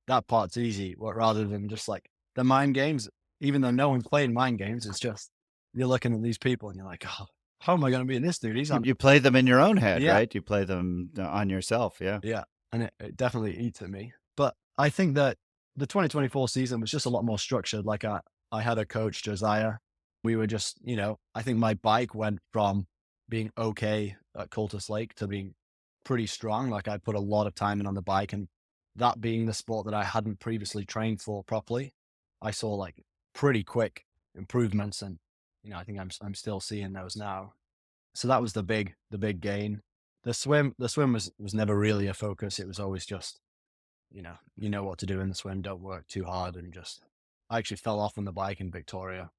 That part's easy, rather than just like the mind games. Even though no one's playing mind games, it's just you're looking at these people and you're like, oh, how am I going to be in this dude? He's on. You play them in your own head, Yeah. right? You play them on yourself. Yeah. Yeah. And it definitely eats at me. But I think that the 2024 season was just a lot more structured. Like I had a coach, Josiah. We were just, I think my bike went from being okay at Cultus Lake to being pretty strong. Like I put a lot of time in on the bike, and that being the sport that I hadn't previously trained for properly, I saw like pretty quick improvements, and I think I'm still seeing those now. So that was the big gain. The swim was never really a focus. It was always just, what to do in the swim. Don't work too hard, and just. I actually fell off on the bike in Victoria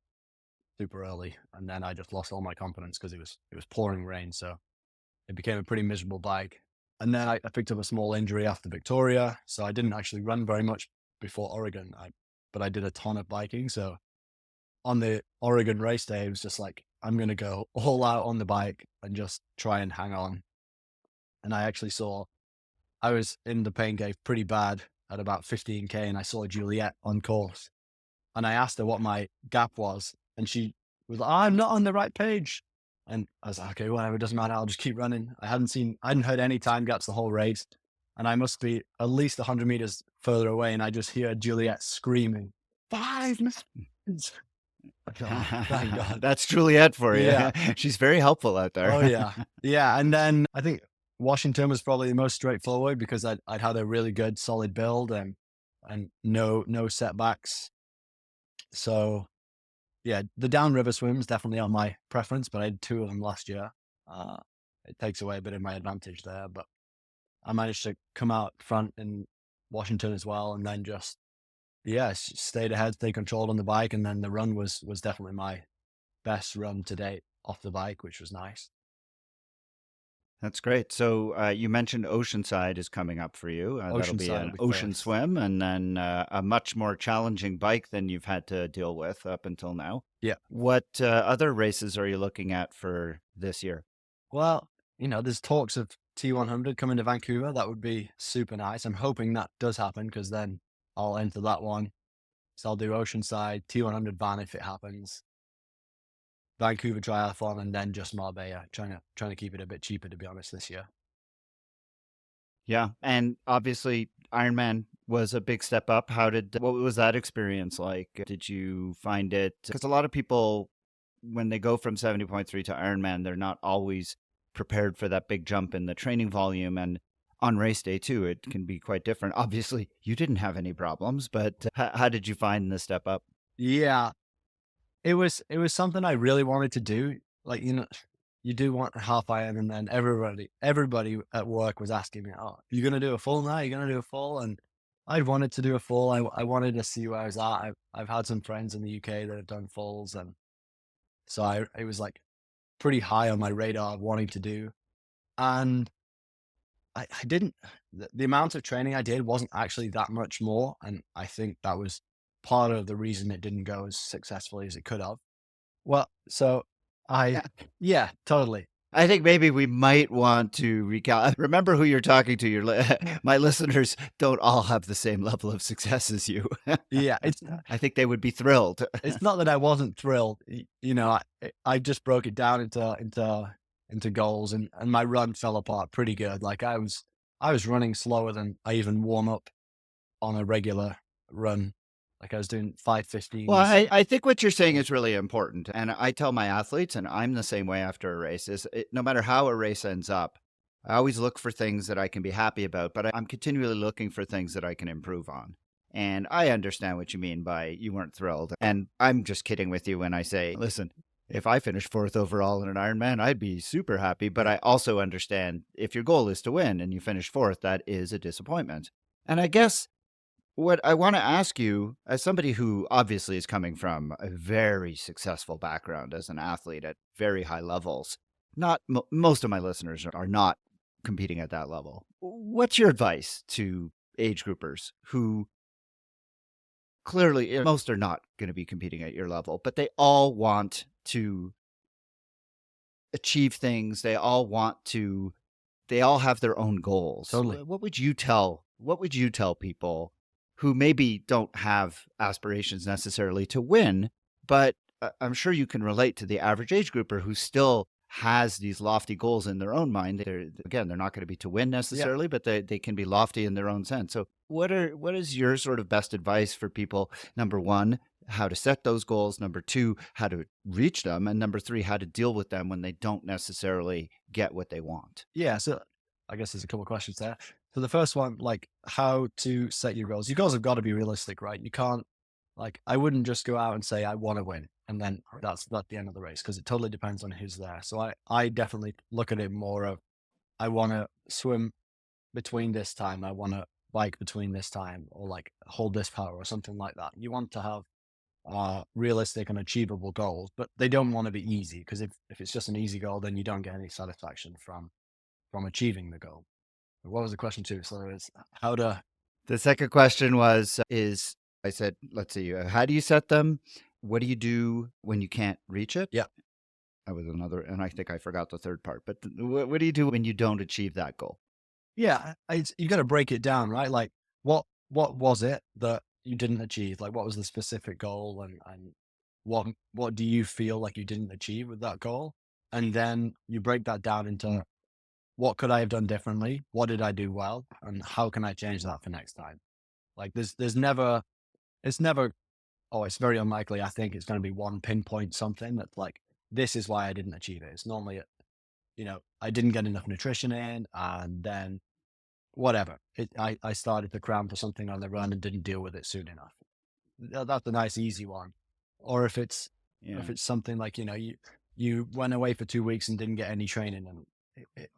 super early, and then I just lost all my confidence because it was pouring rain. So it became a pretty miserable bike. And then I picked up a small injury after Victoria, so I didn't actually run very much before Oregon. But I did a ton of biking. So on the Oregon race day, it was just like, I'm going to go all out on the bike and just try and hang on. And I actually I was in the pain cave pretty bad at about 15K, and I saw Juliet on course. And I asked her what my gap was, and she was like, I'm not on the right page. And I was like, okay, whatever, it doesn't matter. I'll just keep running. I hadn't heard any time gaps the whole race. And I must be at least 100 meters further away. And I just hear Juliet screaming, 5 minutes. Oh, thank God. That's Juliet for you. Yeah. She's very helpful out there. Oh, yeah. Yeah. And then I think Washington was probably the most straightforward because I'd had a really good, solid build and no setbacks. So, yeah, the downriver swims definitely are my preference, but I had 2 of them last year. It takes away a bit of my advantage there, but I managed to come out front in Washington as well, and then just, stayed ahead, stay controlled on the bike, and then the run was definitely my best run to date off the bike, which was nice. That's great. So you mentioned Oceanside is coming up for you. That'll be Oceanside an will be ocean first. swim, and then a much more challenging bike than you've had to deal with up until now. Yeah. What other races are you looking at for this year? Well, there's talks of T100 coming to Vancouver. That would be super nice. I'm hoping that does happen because then I'll enter that one. So I'll do Oceanside, T100 van if it happens, Vancouver Triathlon, and then just Marbella. Trying to keep it a bit cheaper, to be honest, this year. Yeah, and obviously Ironman was a big step up. What was that experience like? Did you find it? Because a lot of people, when they go from 70.3 to Ironman, they're not always prepared for that big jump in the training volume, and on race day too, it can be quite different. Obviously, you didn't have any problems, but how did you find the step up? Yeah, it was something I really wanted to do. Like, you do want a half Iron, and then everybody at work was asking me, "Oh, you gonna do a full now? You gonna do a full?" And I'd wanted to do a full. I wanted to see where I was at. I've had some friends in the UK that have done fulls, and so it was like pretty high on my radar of wanting to do. And I didn't. The amount of training I did wasn't actually that much more, and I think that was part of the reason it didn't go as successfully as it could have. Well, so yeah, totally. I think maybe we might want to recount. Remember who you're talking to. My listeners don't all have the same level of success as you. Yeah, I think they would be thrilled. it's not that I wasn't thrilled. I just broke it down into goals, and my run fell apart pretty good. Like I was running slower than I even warm up on a regular run. Like I was doing 5:15s. Well, I think what you're saying is really important. And I tell my athletes, and I'm the same way after a race, no matter how a race ends up, I always look for things that I can be happy about, but I'm continually looking for things that I can improve on. And I understand what you mean by you weren't thrilled. And I'm just kidding with you when I say, listen, if I finished 4th overall in an Ironman, I'd be super happy. But I also understand if your goal is to win and you finish 4th, that is a disappointment. And I guess what I want to ask you, as somebody who obviously is coming from a very successful background as an athlete at very high levels, most of my listeners are not competing at that level. What's your advice to age groupers who clearly, most are not going to be competing at your level, but they all want to achieve things. They all have their own goals. Totally. What would you tell people who maybe don't have aspirations necessarily to win, but I'm sure you can relate to the average age grouper who still has these lofty goals in their own mind? They're not going to be to win necessarily, but they can be lofty in their own sense. So what is your sort of best advice for people? Number one, how to set those goals. Number two, how to reach them. And number three, how to deal with them when they don't necessarily get what they want. Yeah, so I guess there's a couple of questions there. So the first one, like how to set your goals. Your goals have got to be realistic, right? You can't Like, I wouldn't just go out and say I want to win, and then that's not the end of the race, because it totally depends on who's there. So I definitely look at it more of, I want to swim between this time, I want to bike between this time, or like hold this power or something like that. You want to have realistic and achievable goals, but they don't want to be easy, because if it's just an easy goal, then you don't get any satisfaction from achieving the goal. What was the question too? So it's how to. The second question is I said, let's see, how do you set them? What do you do when you can't reach it? Yeah. That was another, and I think I forgot the third part. But what do you do when you don't achieve that goal? Yeah, you got to break it down, right? Like, what was it that you didn't achieve? Like, what was the specific goal, and what do you feel like you didn't achieve with that goal? And then you break that down into, what could I have done differently? What did I do well? And how can I change that for next time? Like, there's never, it's never, oh, it's very unlikely. I think it's going to be one pinpoint something that's like, this is why I didn't achieve it. It's normally, I didn't get enough nutrition in, and then whatever. I started to cramp or something on the run and didn't deal with it soon enough. That's a nice, easy one. Or if it's something like, you went away for 2 weeks and didn't get any training, and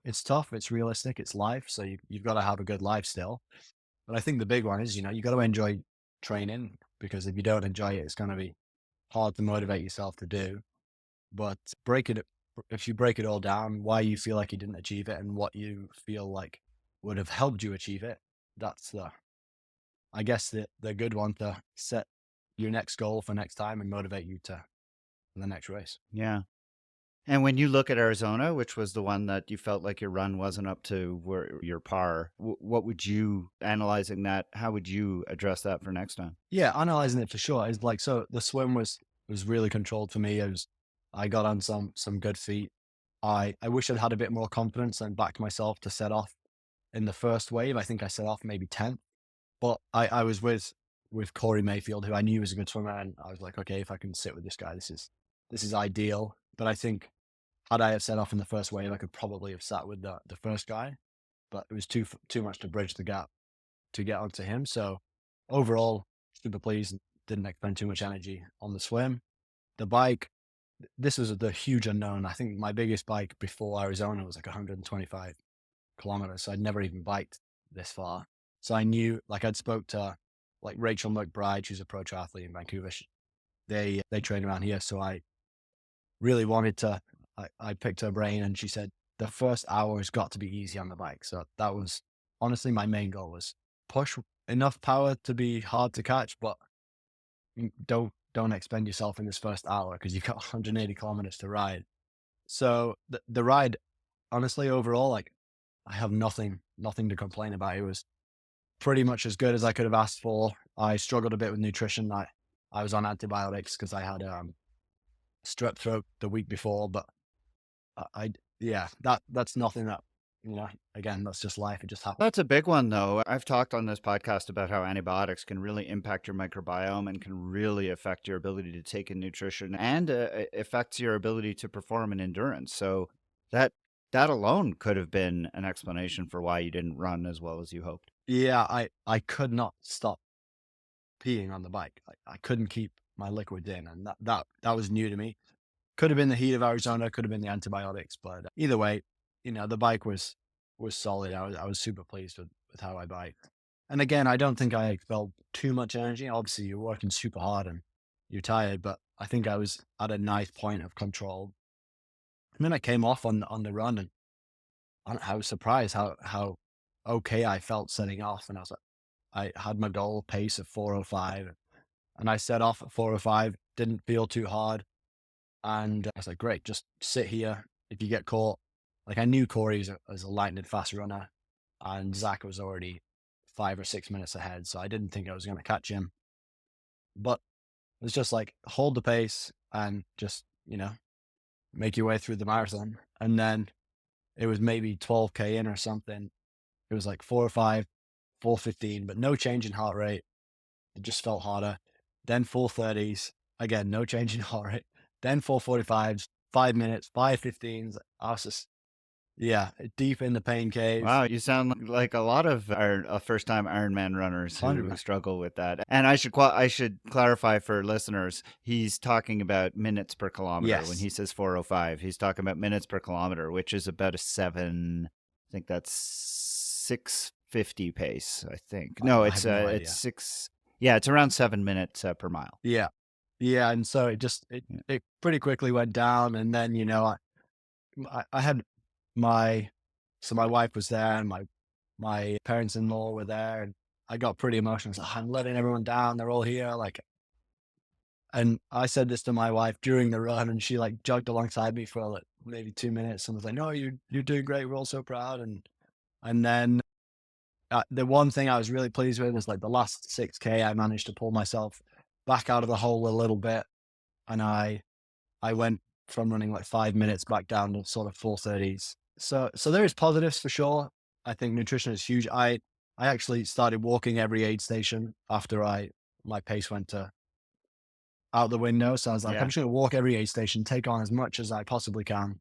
it's tough. It's realistic. It's life. So you've got to have a good life still. But I think the big one is, you got to enjoy training, because if you don't enjoy it, it's going to be hard to motivate yourself to do. But if you break it all down, why you feel like you didn't achieve it and what you feel like would have helped you achieve it, that's I guess the good one to set your next goal for next time and motivate you to the next race. Yeah. And when you look at Arizona, which was the one that you felt like your run wasn't up to where your par, what would you, analyzing that, how would you address that for next time? Yeah, analyzing it for sure is like, so the swim was really controlled for me. I got on some good feet. I wish I'd had a bit more confidence and backed myself to set off in the first wave. I think I set off maybe 10th, but I was with Corey Mayfield, who I knew was a good swimmer, and I was like, okay, if I can sit with this guy, this is ideal. But I think, had I have set off in the first wave, I could probably have sat with the first guy, but it was too much to bridge the gap to get onto him. So overall, super pleased. Didn't expend too much energy on the swim. The bike, this was the huge unknown. I think my biggest bike before Arizona was like 125 kilometers. So I'd never even biked this far. So I knew, like, I'd spoke to like Rachel McBride, who's a pro triathlete in Vancouver. They train around here. So I really wanted to, I picked her brain, and she said the first hour has got to be easy on the bike. So that was honestly my main goal, was push enough power to be hard to catch, but don't expend yourself in this first hour, because you've got 180 kilometers to ride. So the ride, honestly, overall, like, I have nothing to complain about. It was pretty much as good as I could have asked for. I struggled a bit with nutrition. I was on antibiotics because I had strep throat the week before, but yeah, that's nothing that, again, that's just life. It just happens. That's a big one, though. I've talked on this podcast about how antibiotics can really impact your microbiome and can really affect your ability to take in nutrition, and affects your ability to perform in endurance. So that alone could have been an explanation for why you didn't run as well as you hoped. Yeah, I could not stop peeing on the bike. I couldn't keep my liquids in, and that was new to me. Could have been the heat of Arizona, could have been the antibiotics, but either way, the bike was solid. I was super pleased with how I biked. And again, I don't think I expelled too much energy. Obviously, you're working super hard and you're tired, but I think I was at a nice point of control. And then I came off on the run, and I was surprised how okay I felt setting off. And I was like, I had my goal pace of 4:05, and I set off at 4:05. Didn't feel too hard. And I was like, great, just sit here. If you get caught, like, I knew Corey was a lightning fast runner, and Zach was already 5 or 6 minutes ahead. So I didn't think I was going to catch him. But it was just like, hold the pace and just, make your way through the marathon. And then it was maybe 12K in or something. It was like 4:05, 4:15, but no change in heart rate. It just felt harder. Then 4:30s, again, no change in heart rate. Then 4:45s, 5 minutes, 5:15s. I was just, Yeah, deep in the pain cave. Wow, you sound like a lot of our first-time Ironman runners who 100%. struggle with that. And I should clarify for listeners, he's talking about minutes per kilometer. When Yes. he says 4:05, he's talking about minutes per kilometer, which is about a 7, I think that's 6:50 pace, I think. No, I it's have no idea. it's 6, yeah, it's around 7 minutes per mile. Yeah. Yeah, and so it Yeah. it pretty quickly went down, and then, I had my wife was there, and my parents-in-law were there, and I got pretty emotional. I was like, "I'm letting everyone down. They're all here." And I said this to my wife during the run, and she like jogged alongside me for like maybe 2 minutes and was like, "No, you're doing great. We're all so proud." And then the one thing I was really pleased with is like the last 6K, I managed to pull myself back out of the hole a little bit, and I went from running like 5 minutes back down to sort of 4:30s. So there is positives for sure. I think nutrition is huge. I actually started walking every aid station after my pace went out the window. So I was like, Yeah. I'm just going to walk every aid station, take on as much as I possibly can,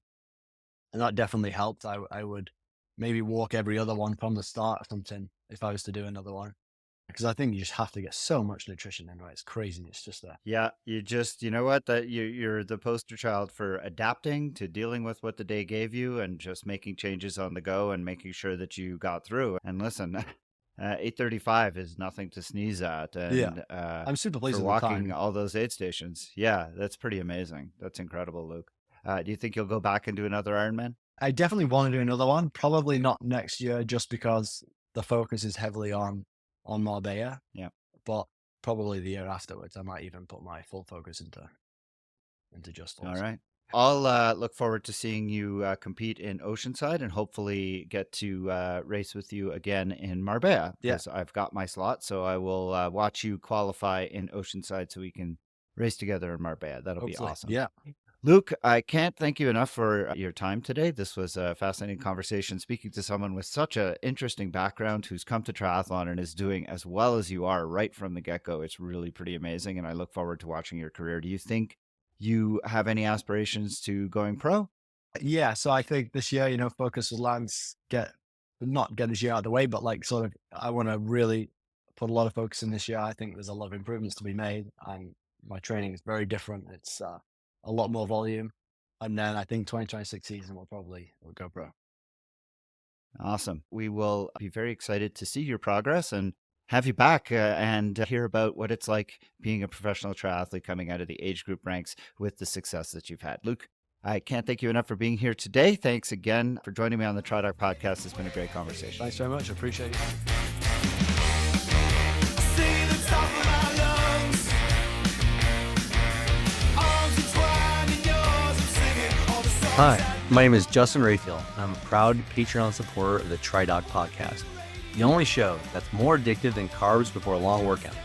and that definitely helped. I would maybe walk every other one from the start or something if I was to do another one, because I think you just have to get so much nutrition in, right? It's crazy. It's just there. Yeah, you know what, that you're the poster child for adapting to dealing with what the day gave you and just making changes on the go and making sure that you got through. And listen, 8:35 is nothing to sneeze at. Yeah. And I'm super pleased for with the walking time. all those aid stations, yeah, that's pretty amazing. That's incredible, Luke. Do you think you'll go back and do another Ironman? I definitely want to do another one. Probably not next year, just because the focus is heavily on Marbella. Yeah. But probably the year afterwards, I might even put my full focus into just All force. right. I'll look forward to seeing you compete in Oceanside and hopefully get to race with you again in Marbella, Yeah. because I've got my slot. So I will watch you qualify in Oceanside so we can race together in Marbella. That'll be Hopefully. awesome. Yeah. Luke, I can't thank you enough for your time today. This was a fascinating conversation, speaking to someone with such an interesting background who's come to triathlon and is doing as well as you are right from the get-go. It's really pretty amazing, and I look forward to watching your career. Do you think you have any aspirations to going pro? Yeah. So I think this year, focus will not get this year out of the way, but like sort of, I want to really put a lot of focus in this year. I think there's a lot of improvements to be made, and my training is very different. It's a lot more volume. And then I think 2026 season will go pro. Awesome. We will be very excited to see your progress and have you back and hear about what it's like being a professional triathlete coming out of the age group ranks with the success that you've had. Luke, I can't thank you enough for being here today. Thanks again for joining me on the TriDoc podcast. It's been a great conversation. Thanks very much. I appreciate it. Hi, my name is Justin Rayfield, and I'm a proud Patreon supporter of the TriDoc podcast, the only show that's more addictive than carbs before a long workout.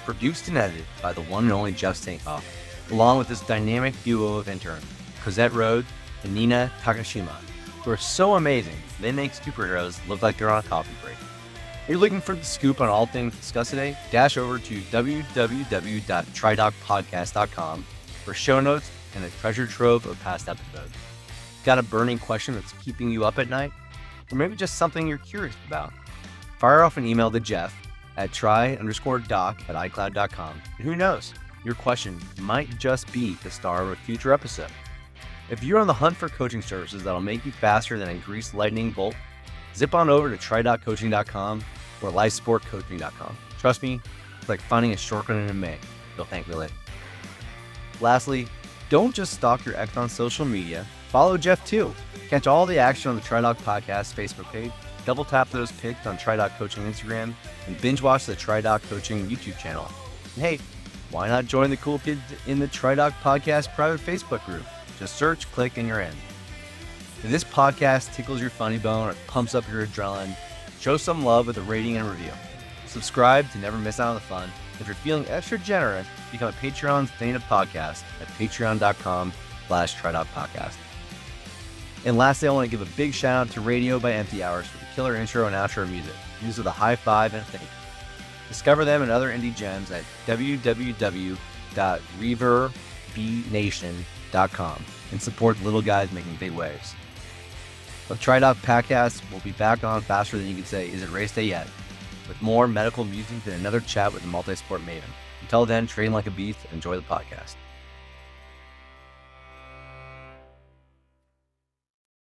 Produced and edited by the one and only Jeff Stankoff, along with this dynamic duo of interns, Cosette Rhodes and Nina Takashima, who are so amazing they make superheroes look like they're on a coffee break. If you're looking for the scoop on all things discussed today, dash over to www.tridocpodcast.com for show notes and a treasure trove of past episodes. Got a burning question that's keeping you up at night? Or maybe just something you're curious about? Fire off an email to Jeff at try_doc@icloud.com. And who knows, your question might just be the star of a future episode. If you're on the hunt for coaching services that'll make you faster than a greased lightning bolt, zip on over to try.coaching.com or lifesportcoaching.com. Trust me, it's like finding a shortcut in a May. You'll thank me later. Lastly, don't just stalk your ex on social media. Follow Jeff too. Catch all the action on the TriDoc Podcast Facebook page, double tap those pics on TriDoc Coaching Instagram, and binge watch the TriDoc Coaching YouTube channel. And hey, why not join the cool kids in the TriDoc Podcast private Facebook group? Just search, click, and you're in. If this podcast tickles your funny bone or pumps up your adrenaline, show some love with a rating and review. Subscribe to never miss out on the fun. If you're feeling extra generous, become a Patreon native podcast at patreon.com/TriDocPodcast. And lastly, I want to give a big shout out to Radio by Empty Hours for the killer intro and outro music, used with a high five and a thank you. Discover them and other indie gems at www.reverbnation.com and support the little guys making big waves. The TriDoc podcast will be back on faster than you can say, is it race day yet? With more medical musings and another chat with the multi-sport maven. Until then, train like a beast and enjoy the podcast.